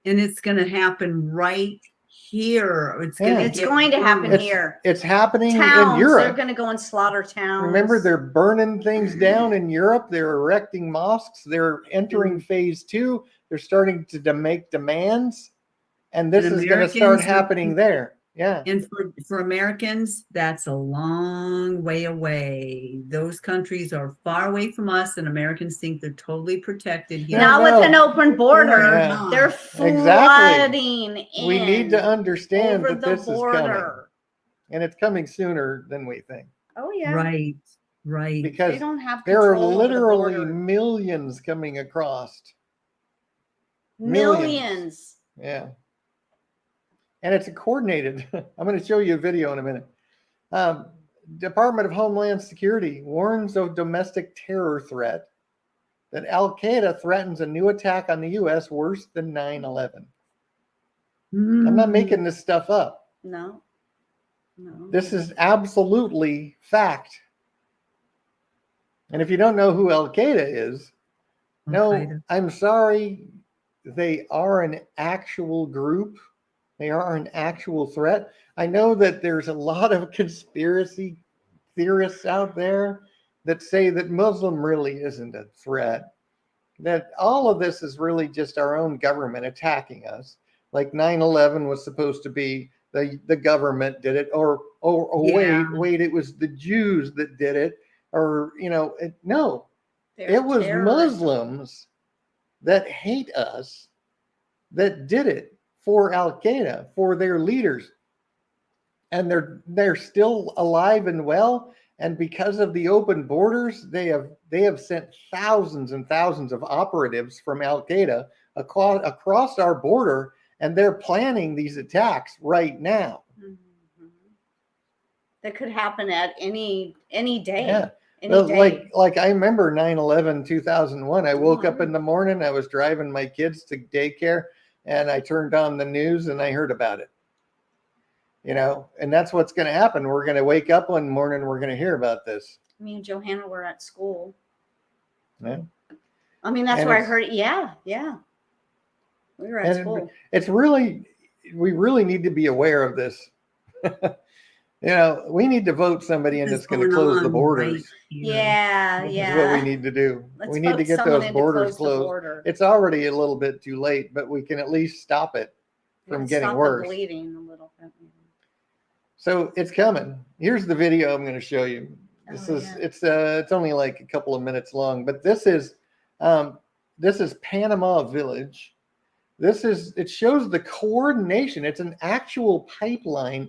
And it's going to happen right here. It's going to happen here. It's happening towns, in Europe. They're going to go and slaughter towns. Remember, they're burning things down in Europe. They're erecting mosques. They're entering phase 2. They're starting to make demands. And this is going to start happening there. Yeah. And for Americans, that's a long way away. Those countries are far away from us, and Americans think they're totally protected here. Not with an open border. Yeah. They're flooding in. We need to understand over that the this border. is coming. And it's coming sooner than we think. Oh, yeah. Right. Because they don't have there are control over the literally border. millions coming across. Millions. Yeah. And it's coordinated. I'm going to show you a video in a minute. Department of Homeland Security warns of domestic terror threat that Al-Qaeda threatens a new attack on the U.S. worse than 9/11. I'm not making this stuff up. No. This is absolutely fact. And if you don't know who Al-Qaeda is, no, I'm sorry. They are an actual group. They are an actual threat. I know that there's a lot of conspiracy theorists out there that say that Muslim really isn't a threat, that all of this is really just our own government attacking us. Like 9/11 was supposed to be the government did it, or wait, it was the Jews that did it, or no, it was Muslims that hate us that did it for Al-Qaeda, for their leaders. And they're still alive and well. And because of the open borders, they have sent thousands and thousands of operatives from Al-Qaeda across our border, and they're planning these attacks right now. Mm-hmm. That could happen at any day. Yeah. Day. Like I remember 9/11, 2001. I woke up in the morning, I was driving my kids to daycare, and I turned on the news and I heard about it. And that's what's going to happen. We're going to wake up one morning, we're going to hear about this. Me and Johanna were at school. Yeah. I mean, that's where I heard it. Yeah. We were at school. We really need to be aware of this. We need to vote somebody in that's going to close the borders. Right. Yeah. That's what we need to do. We need to get those borders closed. It's already a little bit too late, but we can at least stop it from getting worse. Stop the bleeding a little bit. So it's coming. Here's the video I'm going to show you. It's only like a couple of minutes long, but this is Panama Village. It shows the coordination. It's an actual pipeline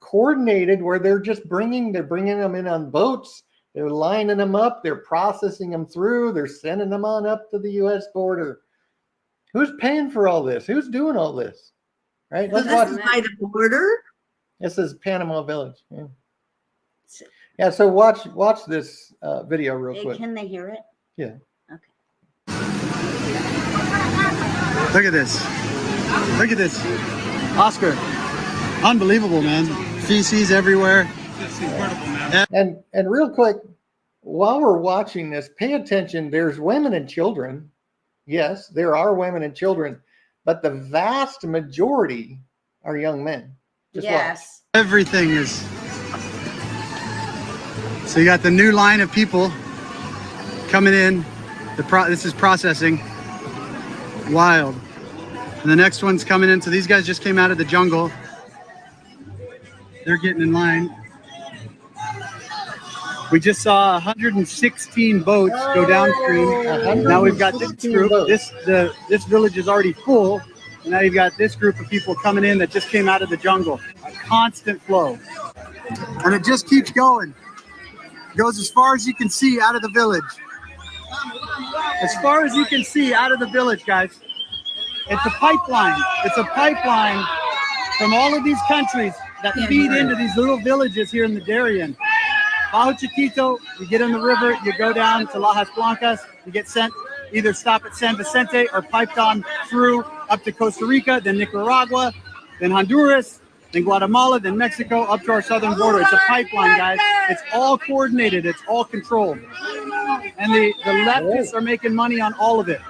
coordinated where they're bringing them in on boats. They're lining them up. They're processing them through. They're sending them on up to the U.S. border. Who's paying for all this? Who's doing all this? Right? So this is by the border? This is Panama Village. Yeah. So watch this video real quick. Can they hear it? Yeah. Okay. Look at this. Look at this. Oscar. Unbelievable, man. Feces everywhere. It's incredible, man. And real quick, while we're watching this, pay attention. There's women and children. Yes, there are women and children, but the vast majority are young men. Just yes. watch. Everything is. So you got the new line of people coming in. This is processing. Wild. And the next one's coming in. So these guys just came out of the jungle. They're getting in line. We just saw 116 boats go downstream. Now we've got this group. This village is already full. And now you've got this group of people coming in that just came out of the jungle. A constant flow. And it just keeps going. It goes as far as you can see out of the village. As far as you can see out of the village, guys. It's a pipeline. It's a pipeline from all of these countries that feed into these little villages here in the Darien. Bajo Chiquito, you get on the river, you go down to Lajas Blancas, you get sent, either stop at San Vicente or piped on through up to Costa Rica, then Nicaragua, then Honduras, then Guatemala, then Mexico, up to our southern border. It's a pipeline, guys. It's all coordinated. It's all controlled. And the leftists are making money on all of it.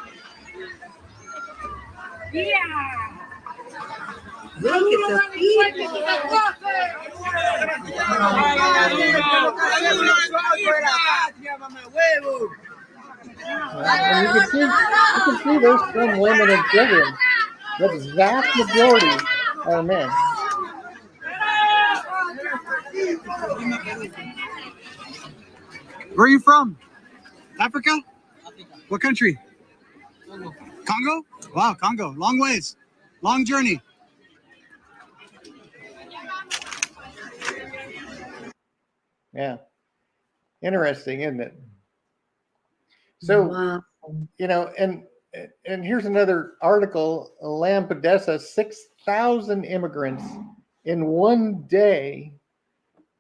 Yeah. Look at the people. And you can see there's some women and children. The vast majority are men. Where are you from? Africa? What country? Congo? Wow, Congo. Long ways. Long journey. Yeah. Interesting, isn't it? So, wow. You know, and here's another article, Lampedusa, 6,000 immigrants in one day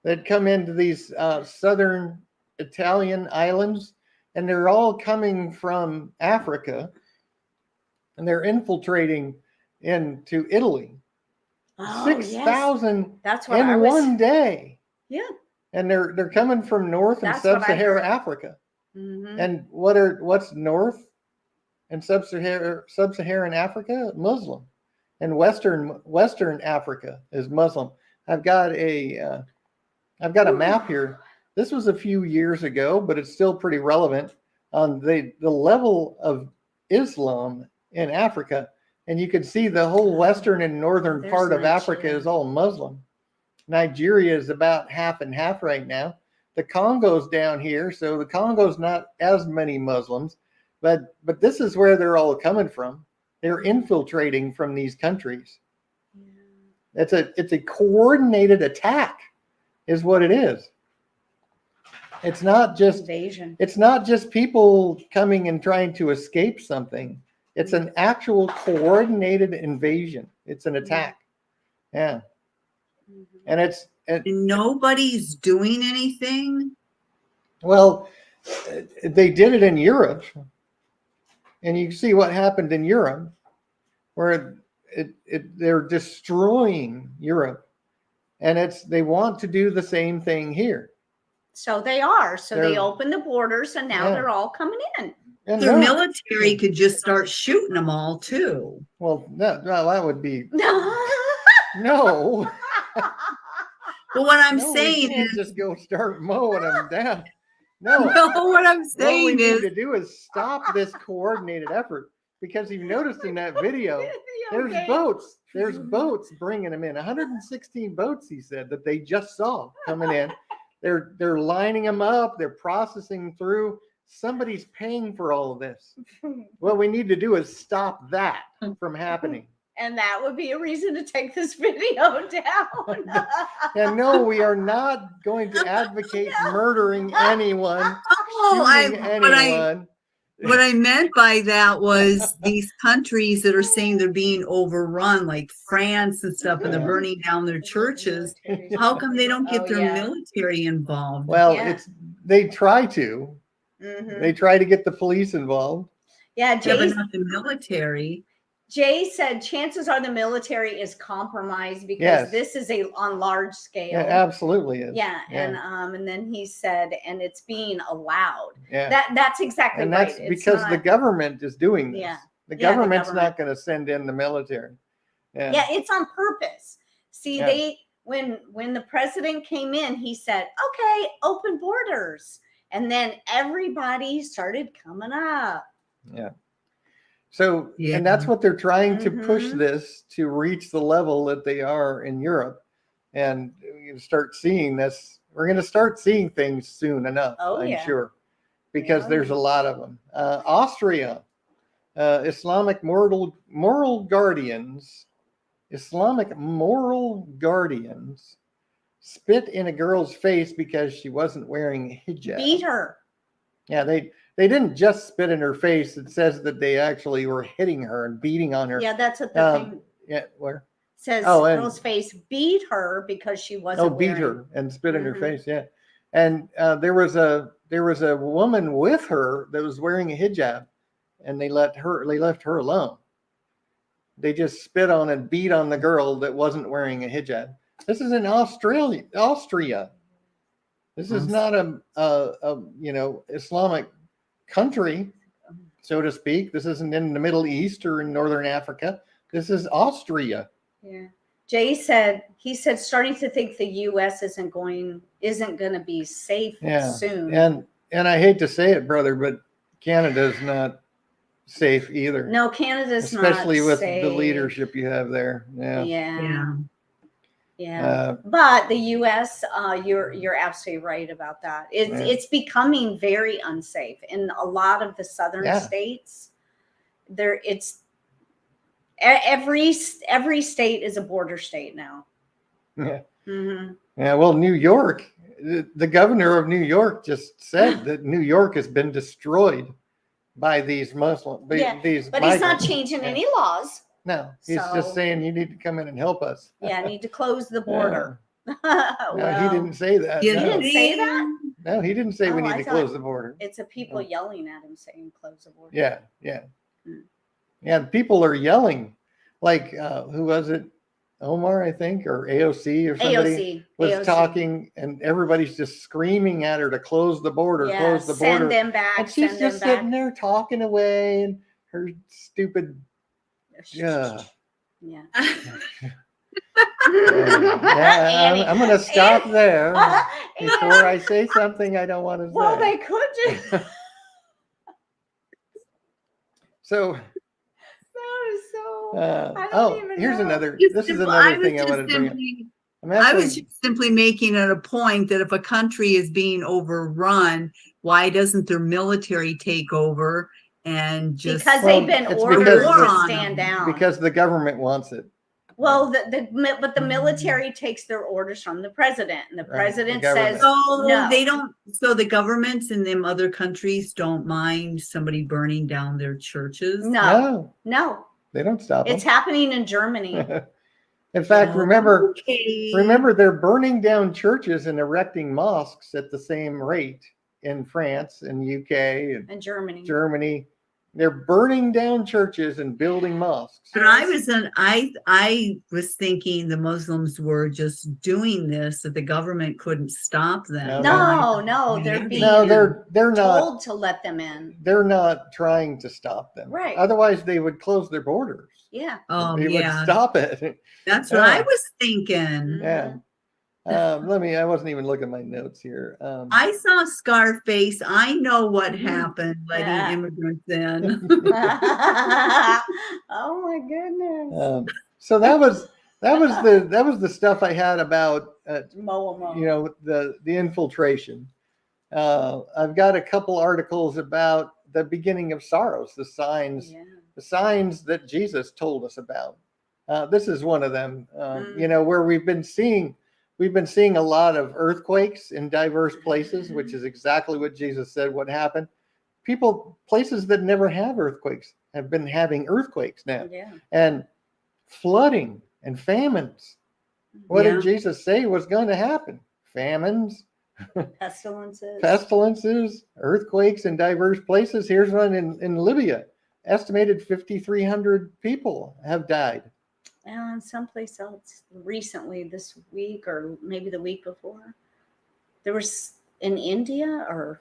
that come into these southern Italian islands, and they're all coming from Africa, and they're infiltrating into Italy. Oh, 6,000 yes. in one day. Yeah. And they're coming from North and Sub-Saharan Africa. Mm-hmm. And what's North and Sub-Saharan Africa? Muslim. And Western Africa is Muslim. I've got a map here. This was a few years ago, but it's still pretty relevant on the level of Islam in Africa. And you can see the whole western and northern part of Africa is all Muslim. Nigeria is about half and half right now. The Congo's down here, so the Congo's not as many Muslims, but this is where they're all coming from. They're infiltrating from these countries. Yeah. It's a coordinated attack, is what it is. It's not just invasion. It's not just people coming and trying to escape something. It's an actual coordinated invasion. It's an attack. Yeah. And nobody's doing anything. Well, they did it in Europe, and you can see what happened in Europe, where they're destroying Europe, and they want to do the same thing here. So they are. So they opened the borders, and now they're all coming in. And their military could just start shooting them all too. Well, no, that would be no. Well, what I'm saying is just go start mowing them down. No, what I'm saying what we is need to do is stop this coordinated effort, because you've noticed in that video, there's boats bringing them in. 116 boats, he said, that they just saw coming in. They're lining them up. They're processing through. Somebody's paying for all of this. What we need to do is stop that from happening. And that would be a reason to take this video down. And no, we are not going to advocate murdering anyone, anyone. What I meant by that was these countries that are saying they're being overrun, like France and stuff, and they're burning down their churches. How come they don't get their military involved? Well, they try to. Mm-hmm. They try to get the police involved. Yeah, but not the military. Jay said chances are the military is compromised because this is on large scale. Yeah, absolutely is. Yeah, and then he said, and it's being allowed. Yeah, that's exactly and right. That's because the government is doing this. Yeah, the government's not going to send in the military. Yeah, it's on purpose. See, when the president came in, he said, "Okay, open borders," and then everybody started coming up. Yeah. So, Yeah. and that's what they're trying to push Mhm. this to reach the level that they are in Europe. And we're going to start seeing this. We're going to start seeing things soon enough, Oh, I'm yeah. sure, because Oh, there's yeah. a lot of them. Austria, Islamic moral guardians, spit in a girl's face because she wasn't wearing a hijab. Beat her. Yeah, they didn't just spit in her face. It says that they actually were hitting her and beating on her. Yeah, that's what the thing Yeah, where? says. Oh, and Girl's face beat her because she wasn't beat wearing. her and spit in her Mhm. face. Yeah, and there was a woman with her that was wearing a hijab, and they left her alone. They just spit on and beat on the girl that wasn't wearing a hijab. This is in Austria. This is not a Islamic country, so to speak. This isn't in the Middle East or in Northern Africa. This is Austria. Yeah. Jay said starting to think the U.S. isn't going to be safe soon. And I hate to say it, brother, but Canada's not safe either. No, Canada's especially not with safe. the leadership you have there. Yeah. But the U.S., you're absolutely right about that. It's becoming very unsafe in a lot of the southern states. Every state is a border state now. Yeah. Mm-hmm. Yeah. Well, New York, the governor of New York just said that New York has been destroyed by these Muslims. But migrants. he's not changing any laws. No, he's just saying you need to come in and help us. Yeah, need to close the border. No, he didn't say that. He didn't say that? No, he didn't say we need to close the border. It's the people yelling at him saying close the border. Yeah. Yeah, people are yelling. Like, who was it? Omar, I think, or AOC or somebody was talking, and everybody's just screaming at her to close the border, close the border. Send them back. And she's just sitting there talking away, and her stupid. Yeah. I'm going to stop there before I say something I don't want to say. Well, they could just. So. Here's another. This is another thing I wanted to bring up. I was just simply making it a point that if a country is being overrun, why doesn't their military take over and just because they've been ordered to stand down because the government wants it. Well, but the military takes their orders from the president, and the president says no. They don't. So the governments in them other countries don't mind somebody burning down their churches. No. They don't stop them. It's happening in Germany. In fact, remember they're burning down churches and erecting mosques at the same rate in France and UK and Germany. They're burning down churches and building mosques. But I was thinking the Muslims were just doing this, that the government couldn't stop them. No, they're being they're not told to let them in. They're not trying to stop them. Right. Otherwise, they would close their borders. Yeah. They would stop it. That's what I was thinking. Yeah. I wasn't even looking at my notes here. I saw Scarface. I know what happened letting immigrants in. Oh my goodness. So that was the stuff I had about the infiltration. I've got a couple articles about the beginning of sorrows, the signs that Jesus told us about. This is one of them. Where we've been seeing a lot of earthquakes in diverse places, which is exactly what Jesus said would happen. Places that never have earthquakes have been having earthquakes now. Yeah. And flooding and famines. What did Jesus say was going to happen? Famines, pestilences, earthquakes in diverse places. Here's one in Libya. Estimated 5,300 people have died. And someplace else recently this week, or maybe the week before, there was in India or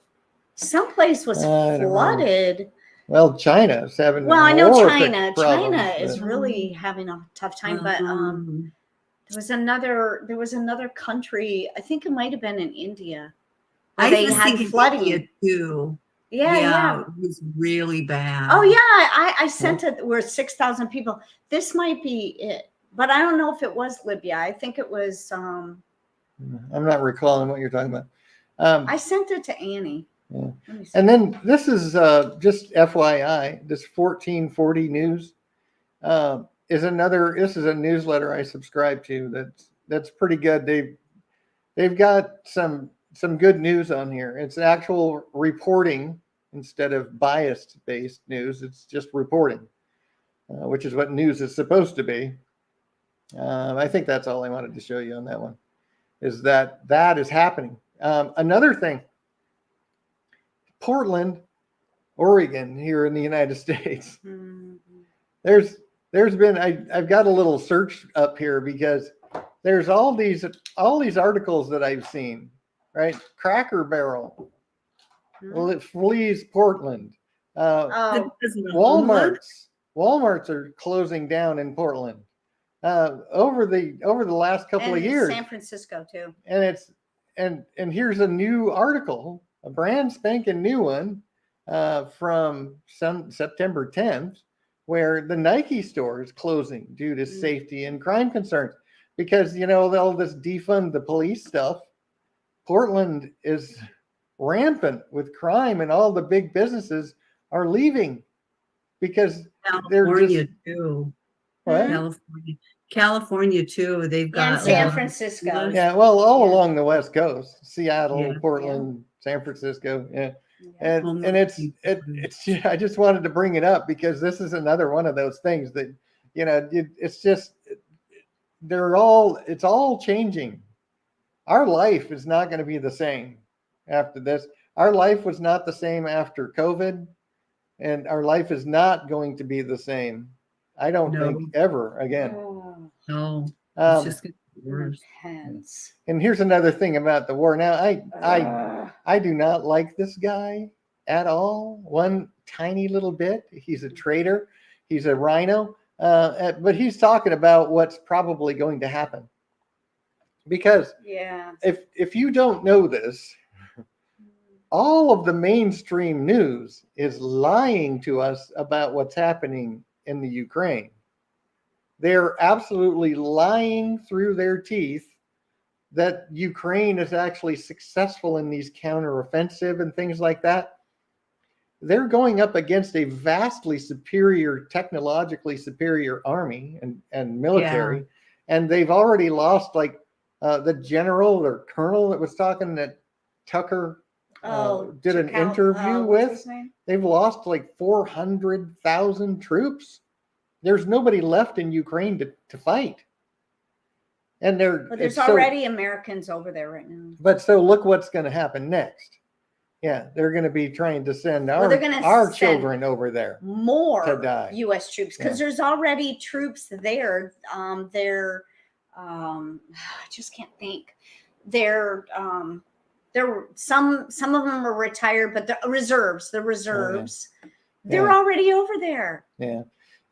someplace was flooded. Well, China is having. Well, I know China. China is really having a tough time, but there was another country. I think it might have been in India. They had flooding too. Yeah. It was really bad. Oh yeah, I sent it. We're 6,000 people. This might be it, but I don't know if it was Libya. I think it was. I'm not recalling what you're talking about. I sent it to Annie. Yeah. Let me see. And then this is just FYI. This 1440 News is another. This is a newsletter I subscribe to. That's pretty good. They've got some good news on here. It's actual reporting instead of biased based news. It's just reporting, which is what news is supposed to be. I think that's all I wanted to show you on that one, is that is happening. Another thing, Portland, Oregon, here in the United States. Mhm. There's been I've got a little search up here because there's all these articles that I've seen, right? Cracker Barrel flees Portland. Oh, Walmarts are closing down in Portland over the last couple of years. San Francisco too. And here's a new article, a brand spanking new one from September 10th, where the Nike store is closing due to safety and crime concerns. Because, all this defund the police stuff, Portland is rampant with crime, and all the big businesses are leaving because California too. What? California too. They've got and San Francisco. Yeah, well, all along the West Coast, Seattle, Portland, San Francisco, and it's I just wanted to bring it up because this is another one of those things that it's just it's all changing. Our life is not going to be the same after this. Our life was not the same after COVID, and our life is not going to be the same. I don't think ever again. No, it's just going to be worse. And here's another thing about the war. Now, I do not like this guy at all. One tiny little bit. He's a traitor. He's a rhino. But he's talking about what's probably going to happen. Because if you don't know this, all of the mainstream news is lying to us about what's happening in the Ukraine. They're absolutely lying through their teeth that Ukraine is actually successful in these counteroffensive and things like that. They're going up against a vastly superior, technologically superior army and military. And they've already lost the general or colonel that was talking that Tucker did an interview with. They've lost 400,000 troops. There's nobody left in Ukraine to fight. And but there's already Americans over there right now. But so look what's going to happen next. Yeah, they're going to be trying to send our children over there more to die. U.S. troops because there's already troops there. I just can't think. They're some of them are retired, but the reserves. They're already over there. Yeah.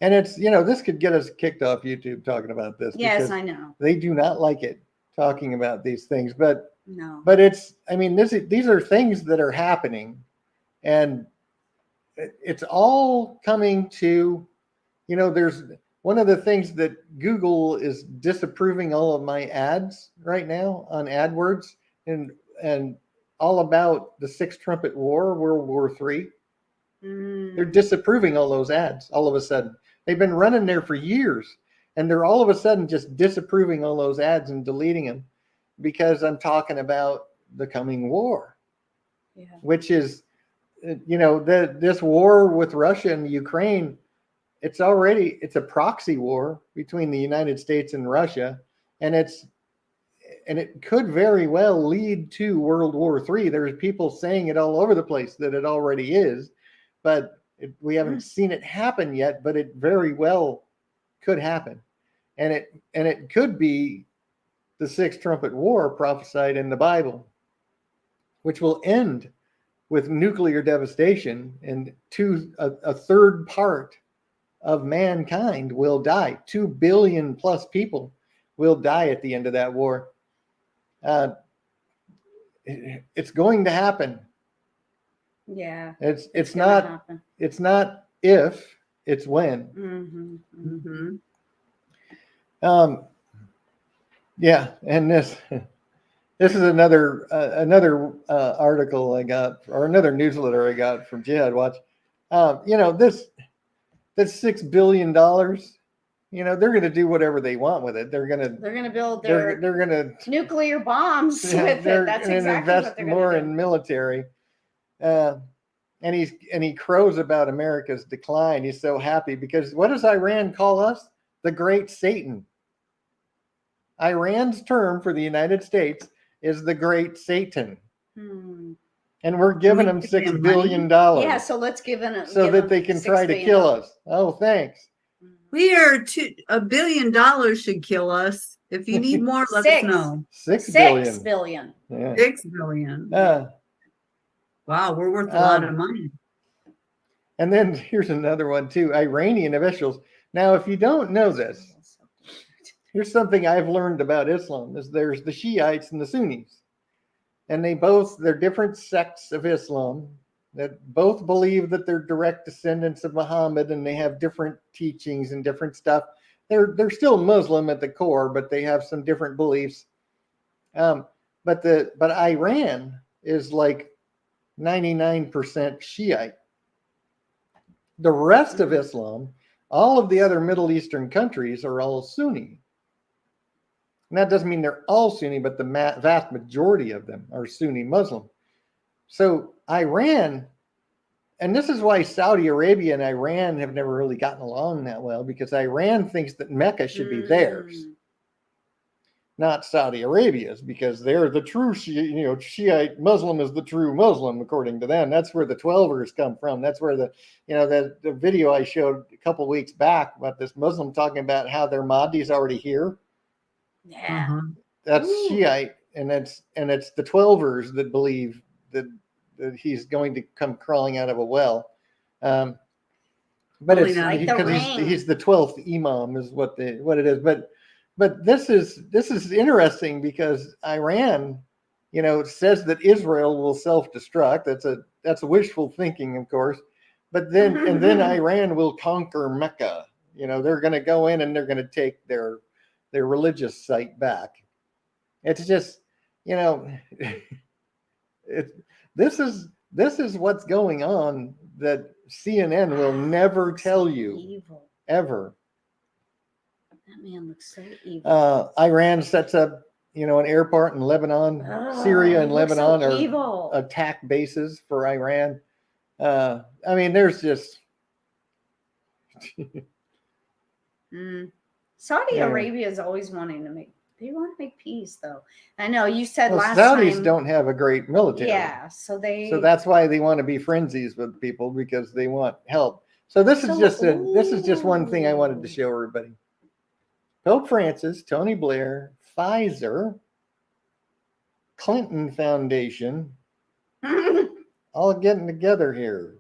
And it's, this could get us kicked off YouTube talking about this. Yes, I know. They do not like it talking about these things, but no. These are things that are happening, and it's all coming to, there's one of the things that Google is disapproving all of my ads right now on AdWords and all about the Sixth Trumpet War, World War III. They're disapproving all those ads all of a sudden. They've been running there for years, and they're all of a sudden just disapproving all those ads and deleting them because I'm talking about the coming war, which is, this war with Russia and Ukraine. It's a proxy war between the United States and Russia, and it could very well lead to World War III. There's people saying it all over the place that it already is, but we haven't seen it happen yet, but it very well could happen. And it could be the Sixth Trumpet War prophesied in the Bible, which will end with nuclear devastation, and a third part of mankind will die. 2 billion plus people will die at the end of that war. It's going to happen. Yeah. It's gonna not happen. it's not if, it's when. Mm-hmm. Yeah, and this is another article I got, or another newsletter I got from Jihad Watch. This $6 billion. They're going to do whatever they want with it. They're going to build their they're going to nuclear bombs with it. they're That's going to exactly invest what they're more going to do. in military. And he crows about America's decline. He's so happy because what does Iran call us? The Great Satan. Iran's term for the United States is the Great Satan. And we're giving them $6 billion. Yeah, so let's give them so that they can try to kill us. Oh, thanks. We are $1 billion should kill us. If you need more, let us know. $6 billion. $6 billion. Yeah. $6 billion. Wow, we're worth a lot of money. And then here's another one too. Iranian officials. Now, if you don't know this, here's something I've learned about Islam: is there's the Shiites and the Sunnis, and they're different sects of Islam that both believe that they're direct descendants of Muhammad, and they have different teachings and different stuff. They're still Muslim at the core, but they have some different beliefs. But Iran is like 99% Shiite. The rest of Islam, all of the other Middle Eastern countries, are all Sunni. And that doesn't mean they're all Sunni, but the vast majority of them are Sunni Muslim. So Iran, and this is why Saudi Arabia and Iran have never really gotten along that well, because Iran thinks that Mecca should be theirs, not Saudi Arabia's, because they're the true Shiite Muslim is the true Muslim according to them. That's where the 12ers come from. That's where the video I showed a couple weeks back about this Muslim talking about how their Mahdi's already here. Yeah. That's Shiite, and it's the 12ers that believe that he's going to come crawling out of a well. But it's like because he's the 12th Imam is what it is. But this is interesting because Iran, says that Israel will self-destruct. That's wishful thinking, of course. But then Iran will conquer Mecca. They're going to go in and they're going to take their religious site back. It's just, this is what's going on that CNN will never tell you. Evil. Ever. That man looks so evil. Iran sets up, an airport in Lebanon. Syria and Lebanon are attack bases for Iran. There's just Saudi Arabia is always wanting to make peace, though. I know you said last Saudis time. don't have a great military. Yeah, so that's why they want to be frenzies with people, because they want help. So this is just one thing I wanted to show everybody. Pope Francis, Tony Blair, Pfizer, Clinton Foundation, all getting together here.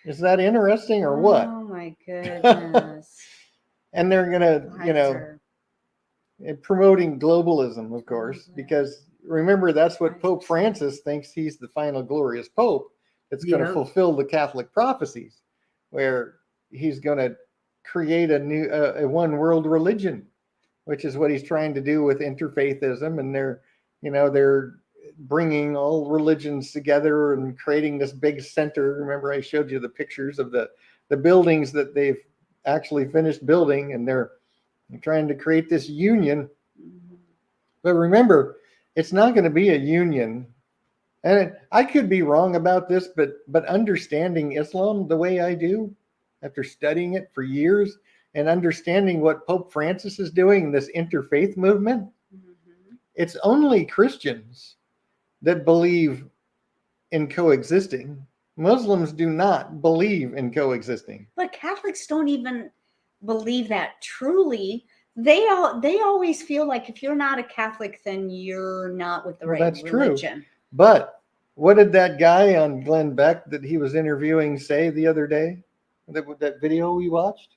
Is that interesting or what? Oh my goodness. And they're gonna, promoting globalism, of course, because remember, that's what Pope Francis thinks he's the final glorious pope that's going to fulfill the Catholic prophecies, where he's going to create a new one world religion, which is what he's trying to do with interfaithism. And they're bringing all religions together and creating this big center. Remember, I showed you the pictures of the buildings that they've actually finished building, and they're trying to create this union. But remember, it's not going to be a union. And I could be wrong about this, but understanding Islam the way I do, after studying it for years and understanding what Pope Francis is doing in this interfaith movement, it's only Christians that believe in coexisting. Muslims do not believe in coexisting. But Catholics don't even believe that truly. They always feel like if you're not a Catholic, then you're not with the right religion. True. But what did that guy on Glenn Beck that he was interviewing say the other day? That video we watched?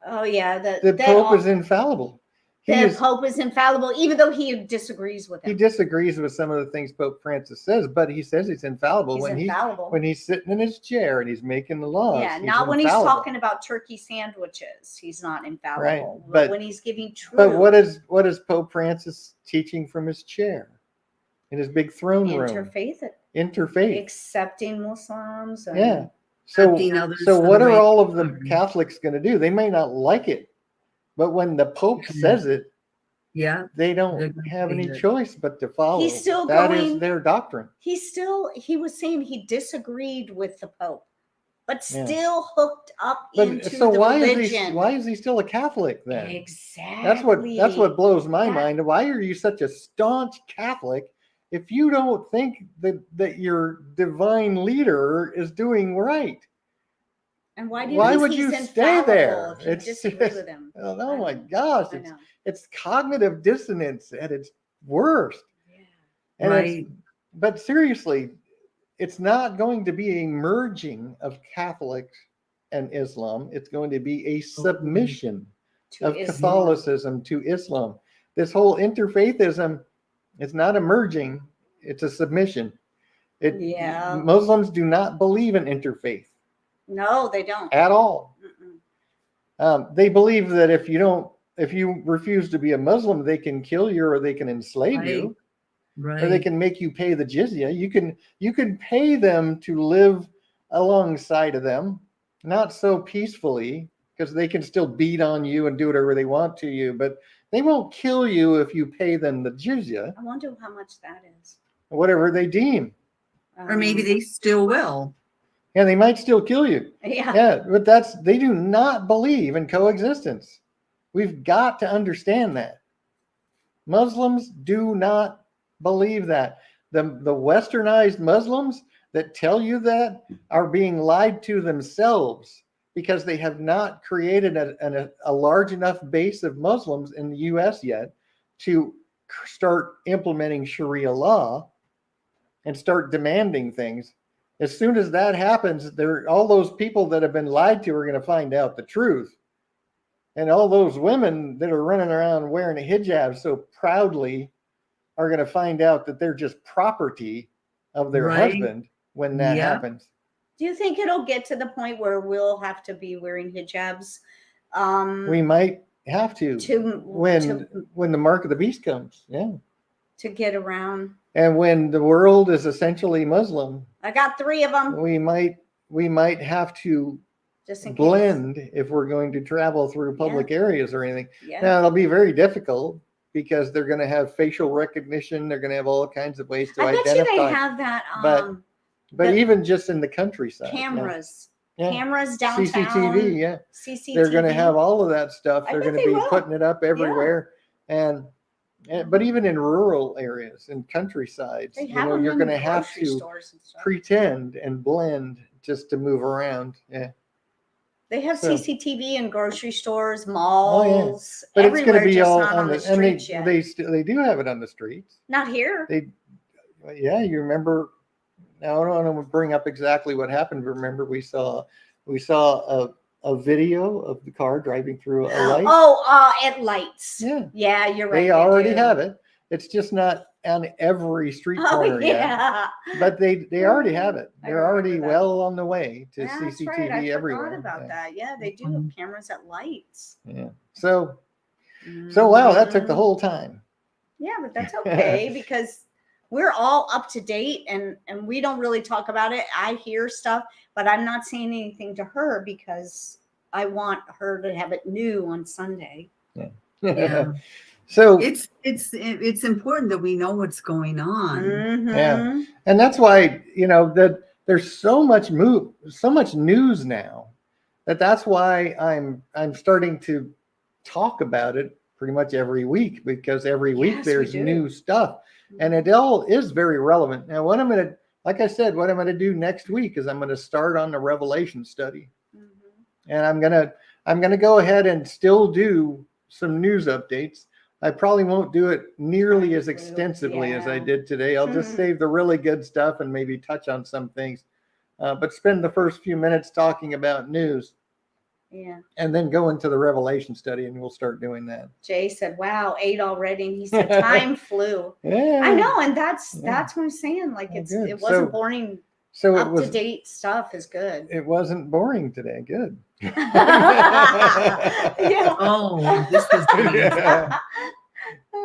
Oh yeah, the Pope is infallible. The Pope is infallible, even though he disagrees with him. He disagrees with some of the things Pope Francis says, but he says he's infallible when he's sitting in his chair and he's making the laws. Yeah, not when he's talking about turkey sandwiches. He's not infallible. Right. But when he's giving truth. But what is Pope Francis teaching from his chair in his big throne room? Interfaith. Accepting Muslims. And yeah. So what are all of the Catholics going to do? They may not like it, but when the Pope says it, they don't have any choice but to follow. He's still that is their doctrine. He was saying he disagreed with the Pope, but still hooked up into the religion. Why is he still a Catholic then? Exactly. That's what blows my mind. Why are you such a staunch Catholic if you don't think that your divine leader is doing right? And why would you stay there? It's disagree with him. Oh my gosh! It's cognitive dissonance at its worst. Yeah. And but seriously, it's not going to be a merging of Catholics and Islam. It's going to be a submission of Catholicism to Islam. This whole interfaithism is not a merging; it's a submission. Muslims do not believe in interfaith. No, they don't at all. They believe that if you refuse to be a Muslim, they can kill you or they can enslave you, or they can make you pay the jizya. You can pay them to live alongside of them, not so peacefully, because they can still beat on you and do whatever they want to you, but they won't kill you if you pay them the jizya. I wonder how much that is. Whatever they deem. Or maybe they still will. Yeah, they might still kill you. Yeah, but they do not believe in coexistence. We've got to understand that. Muslims do not believe that. The westernized Muslims that tell you that are being lied to themselves, because they have not created a large enough base of Muslims in the U.S. yet to start implementing Sharia law and start demanding things. As soon as that happens, all those people that have been lied to are going to find out the truth. And all those women that are running around wearing a hijab so proudly are going to find out that they're just property of their husband when that happens. Do you think it'll get to the point where we'll have to be wearing hijabs? We might have to when the mark of the beast comes. Yeah. To get around. And when the world is essentially Muslim, I got 3 of them. We might have to blend if we're going to travel through public areas or anything. Yeah. Now it'll be very difficult because they're going to have facial recognition. They're going to have all kinds of ways to identify. I bet you they have that. But even just in the countryside, cameras. Cameras downtown. CCTV. CCTV. They're going to have all of that stuff. They're going to be putting it up everywhere, but even in rural areas and countrysides, you're going to have to pretend and blend just to move around. Yeah. They have CCTV in grocery stores, malls, but everywhere. It's going to be just all not on the streets yet. They do have it on the streets. Not here. You remember? Now I don't want to bring up exactly what happened. But remember, we saw a video of the car driving through a light. At lights. Yeah, you're right. They already have it. It's just not on every street corner yet. But they already have it. They're already well on the way to CCTV everywhere. I forgot about that. Yeah, they do have cameras at lights. Yeah. So wow, that took the whole time. Yeah, but that's okay because we're all up to date and we don't really talk about it. I hear stuff, but I'm not saying anything to her because I want her to have it new on Sunday. Yeah. So it's important that we know what's going on. Mm-hmm. Yeah. And that's why, that there's so much news now that's why I'm starting to talk about it pretty much every week, because every week there's new stuff and it all is very relevant. Now, what I'm going to do next week is I'm going to start on the Revelation study. Mm-hmm. And I'm going to go ahead and still do some news updates. I probably won't do it nearly as extensively as I did today. I'll just save the really good stuff and maybe touch on some things, but spend the first few minutes talking about news. Yeah. and then go into the Revelation study, and we'll start doing that. Jay said, "Wow, 8 already." And he said, "Time flew." Yeah, I know, and that's Yeah. what I'm saying. Like Oh, it good. wasn't So- boring. So it Up to was. date stuff is good. It wasn't boring today. Good. Yeah. Oh, this was amazing.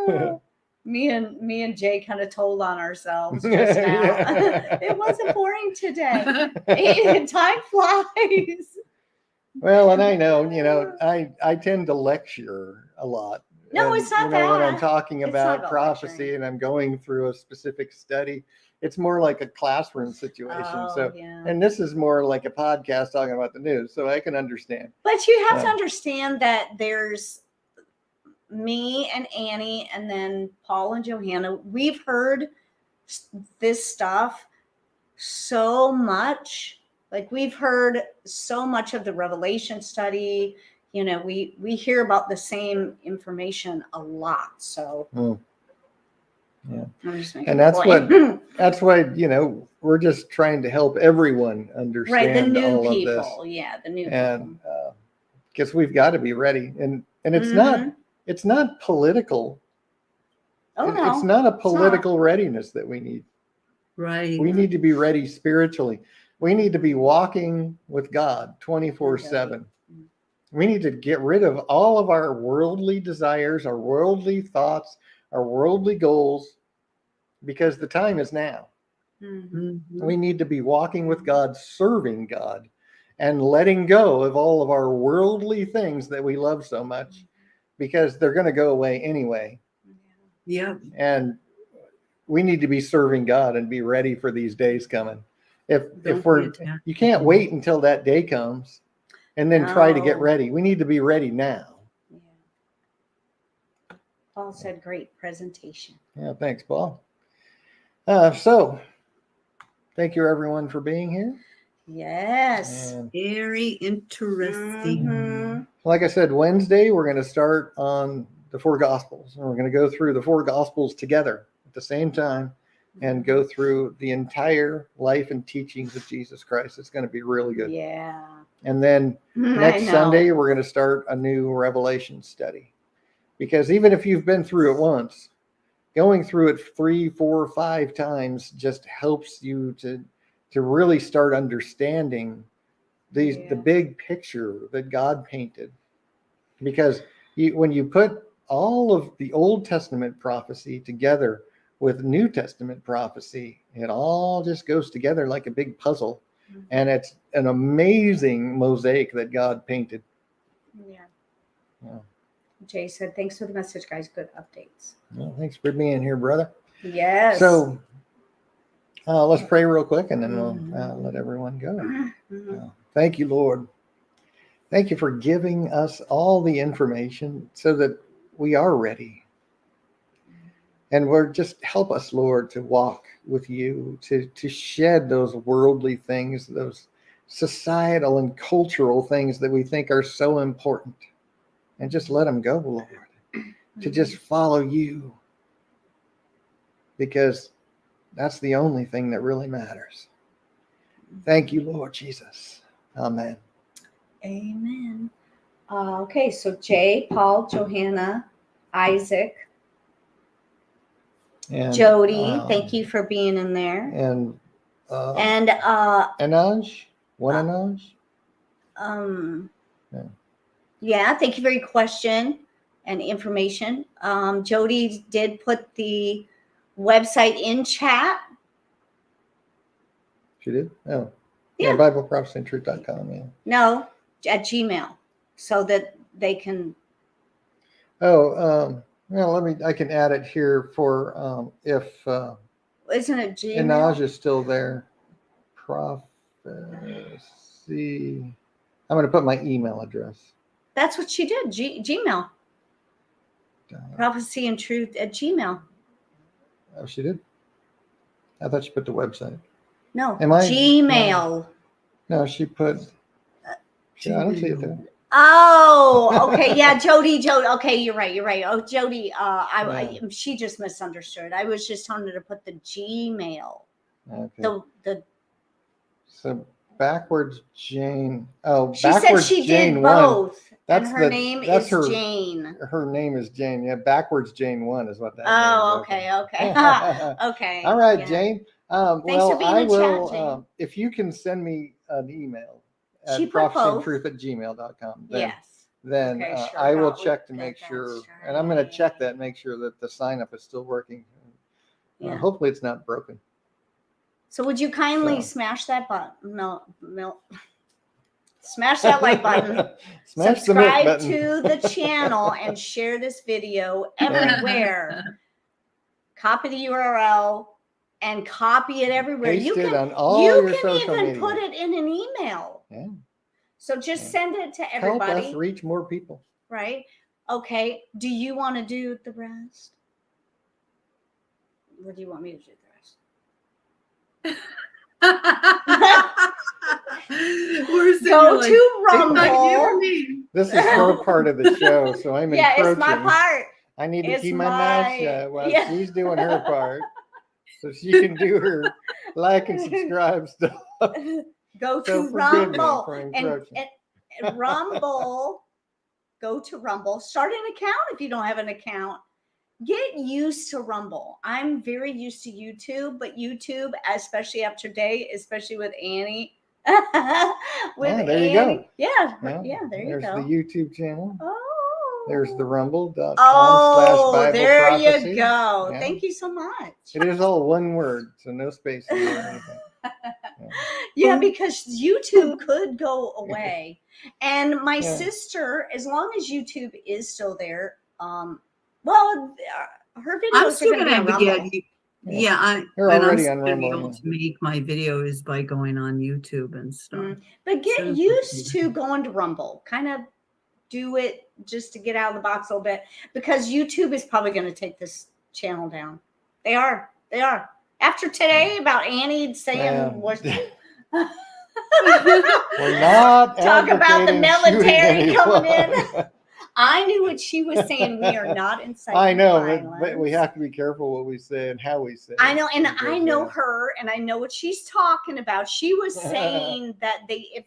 Yeah. Me and Jay kind of told on ourselves just now. Yeah. It wasn't boring today. Time flies. Well, and I know, I tend to lecture a lot. No, And, it's not when I'm that. talking It's not about about prophecy lecturing. and I'm going through a specific study, it's more like a classroom situation. Oh, yeah. And this is more like a podcast talking about the news, so I can understand. But you have to Yeah. understand that there's me and Annie and then Paul and Johanna. We've heard this stuff so much. Like we've heard so much of the Revelation study. We hear about the same information a lot. So Yeah. I'm just making And a that's point. that's why, we're just trying to help everyone understand Right, the new all people. of this. Yeah, the new And people. because we've got to be ready. And it's Mhm. not political. Oh no. It's not a political readiness that we need. Right. We need to be ready spiritually. We need to be walking with God 24/7. We need to get rid of all of our worldly desires, our worldly thoughts, our worldly goals, because the time is now. Mhm. Mhm. We need to be walking with God, serving God, and letting go of all of our worldly things that we love so much, because they're going to go away anyway. Yep. And we need to be serving God and be ready for these days coming. Don't If be we're, attacked. you can't wait until that day comes and then try to get No. ready. We need to be ready now. Yeah. Paul said, "Great presentation." Yeah, thanks, Paul. So, thank you everyone for being here. Yes. And Very interesting. Mhm. like I said, Wednesday we're going to start on the 4 Gospels, and we're going to go through the 4 Gospels together at the same time and go through the entire life and teachings of Jesus Christ. It's going to be really good. Yeah. And then next I know. Sunday, we're going to start a new Revelation study. Because even if you've been through it once, going through it 3, 4, 5 times just helps you to really start understanding the big picture that God painted. Because when you put all of the Old Testament prophecy together with New Testament prophecy, it all just goes together like a big puzzle. And it's an amazing mosaic that God painted. Yeah. Yeah. Jay said, "Thanks for the message, guys. Good updates." Well, thanks for being here, brother. Yes. So let's pray real quick, and then we'll let everyone go. Mhm. Thank you, Lord. Thank you for giving us all the information so that we are ready. And we're just help us, Lord, to walk with you, to shed those worldly things, those societal and cultural things that we think are so important, and just let them go, Lord, to just follow you, because that's the only thing that really matters. Thank you, Lord Jesus. Amen. Amen. Okay, so Jay, Paul, Johanna, Isaac, And Jody, thank you for being in there. And And Anaj? yeah, thank you for your question and information. Jody did put the website in chat. She did? Oh. Yeah. BibleProphecyandTruth.com, yeah. No, at Gmail, so that they can. Oh, I can add it here for if Isn't it Gmail? Anaj is still there. Prophecy. I'm going to put my email address. That's what she did. Gmail. Prophecy and Truth at Gmail. Oh, she did? I thought she put the website. No, Am I? Gmail. No, she put. Yeah, I don't see it there. Oh, okay. Yeah, Jody. Okay, you're right. Oh, Jody. She just misunderstood. I was just telling her to put the Gmail. Okay. The So Backwards Jane. Oh, She said Backwards she Jane did 1. both. That's and her the- name that's is her- Jane. Her name is Jane. Yeah, Backwards Jane 1 is what that Oh, is. okay. Okay. All right, yeah. Jane. Thanks Well, for being I in will, chat, Jane. if you can send me an email She at put both. prophecyandtruth@gmail.com, yes. then Okay, sure, I will got check to that, make that's sure, and I'm going to check that, make sure that the sign up is still working. Yeah. Hopefully it's not broken. So would you kindly So. smash that button? Smash that like button. Smash the milk Subscribe button. to the channel and share this video everywhere. Copy the URL and copy it everywhere. Paste You it can, on all you your can social even media. put it in an email. Yeah. So just Yeah. send it to Help everybody. us reach more people. Right? Okay. Do you want to do the rest? Or do you want me to do the rest? We're Go like, to Rumble. This is her part of the show, so I'm Yeah, encroaching. it's my part. I need to It's keep my mouth my- shut while yeah. she's doing her part, so she can do her like and subscribe stuff. Go So to forgive me Rumble for and, encroaching. and Rumble. Go to Rumble. Start an account if you don't have an account. Get used to Rumble. I'm very used to YouTube, but YouTube, especially up to date, especially with Annie. Yeah, there you go. Yeah, Yeah, there you there's go. the YouTube channel. Oh. There's the rumble.com/Bible Oh, there prophecy. you go. Yeah. Thank you so much. It is all one word, so no spaces or anything. Yeah, because YouTube could go away. And my Yeah. sister, as long as YouTube is still there, well, her videos I'm still are going gonna to be on get Rumble. yeah. They're and I'm already still on gonna be Rumble, able to make my videos by going on YouTube and stuff. But get So- used to going to Rumble. Kind of do it just to get out of the box a little bit, because YouTube is probably going to take this channel down. They are. After today about Annie saying what. We're not Talk about the advocating military shooting coming anyone. in. I knew what she was saying. We are not inciting I know, violence. but we have to be careful what we say and how we say it. I know, and because, I know her, and I know what she's talking about. She was saying that if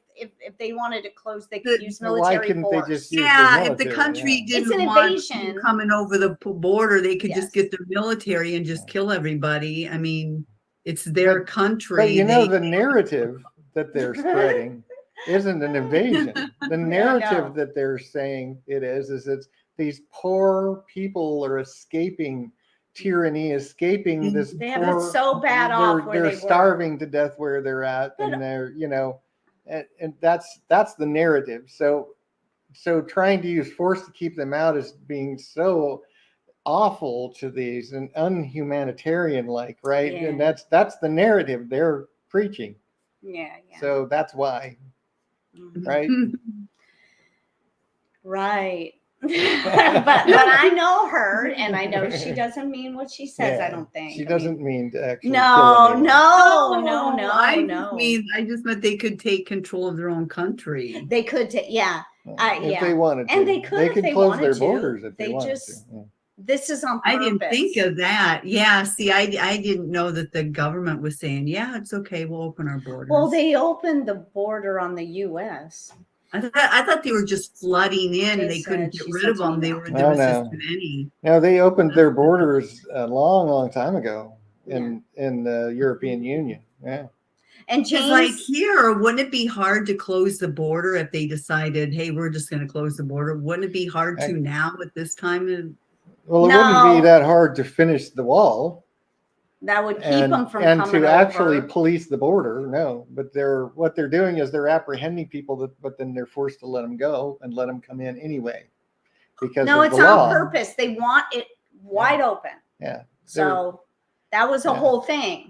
they wanted to close, they could use Why military couldn't force. they just use Yeah, the if the military? country Yeah. It's didn't an want invasion. people coming over the border, they could Yes. just get their military and just kill everybody. I mean, it's their country. But you know, They- the narrative that they're spreading isn't an invasion. The narrative that they're saying it is it's these poor people are escaping tyranny, escaping this. They have it so bad off where they're they were. starving to death where they're at, and they're and that's the narrative. So trying to use force to keep them out is being so awful to these and unhumanitarian like, right? Yeah. And that's the narrative they're preaching. Yeah. So that's why, Mhm. right? Right. but I know her, and I know she doesn't mean what she says. Yeah, I don't think she doesn't mean to actually. No, kill anyone. I just meant they could take control of their own country. They could take. Yeah. If they wanted to, And they could if they close wanted their to. borders if they They wanted just- to. Yeah. This is on purpose. I didn't think of that. Yeah, see, I didn't know that the government was saying, yeah, it's okay, we'll open our borders. Well, they opened the border on the U.S. I thought they were just flooding in They and they couldn't said- get she rid said of to me them. They no. were No, there was no. just too many. No, they opened their borders a long time ago Yeah. in the European Union. Yeah. And Because like James, here, wouldn't it be hard to close the border if they decided, hey, we're just going to close the border? Wouldn't it be hard to now at this time? Well, it wouldn't be that hard to finish the wall. that would keep and, them from and coming to actually over. police the border. No, but what they're doing is they're apprehending people but then they're forced to let them go and let them come in anyway because No, of it's the law. on purpose. They want it wide open. Yeah. So that was a Yeah. whole thing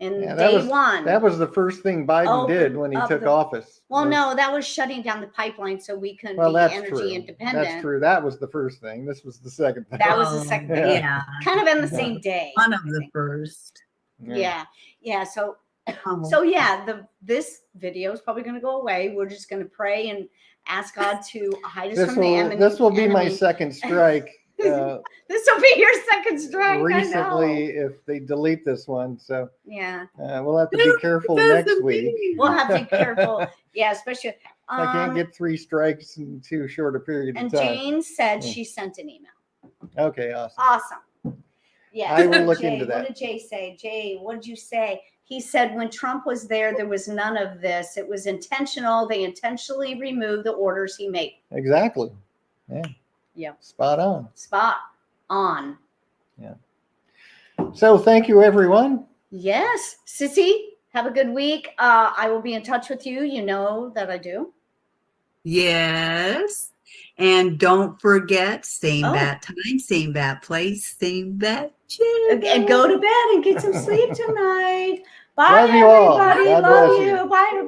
in Yeah, day one. That was the first thing Biden Open did when he up took the- office. Well, was- no, that was shutting down the pipeline so we couldn't Well, be that's energy true. independent. That's true. That was the first thing. This was the second thing. That was the second Yeah. thing. Yeah. Kind of in the same day. One of I the think. first. Yeah. So Oh. so yeah, this video is probably going to go away. We're just going to pray and ask God to hide us from the enemy. This will be my second strike This will be your second strike. recently if they delete this one. So Yeah. we'll have to be careful next week. We'll have to be careful. Yeah, especially. I can't get 3 strikes in too short a period of And time. Jane said she sent an email. Okay, awesome. Awesome. Yeah. I will look Jay, into that. What did Jay say? Jay, what did you say? He said when Trump was there was none of this. It was intentional. They intentionally removed the orders he made. Exactly. Yeah. Yeah. Spot on. Spot on. Yeah. So thank you, everyone. Yes. Sissy, have a good week. I will be in touch with you. You know that I do. Yes. And don't forget, same bat time, same bat place, same bat channel. And go to bed and get some sleep tonight. Bye, Love you all. everybody. God Love bless you. you. Bye, everybody.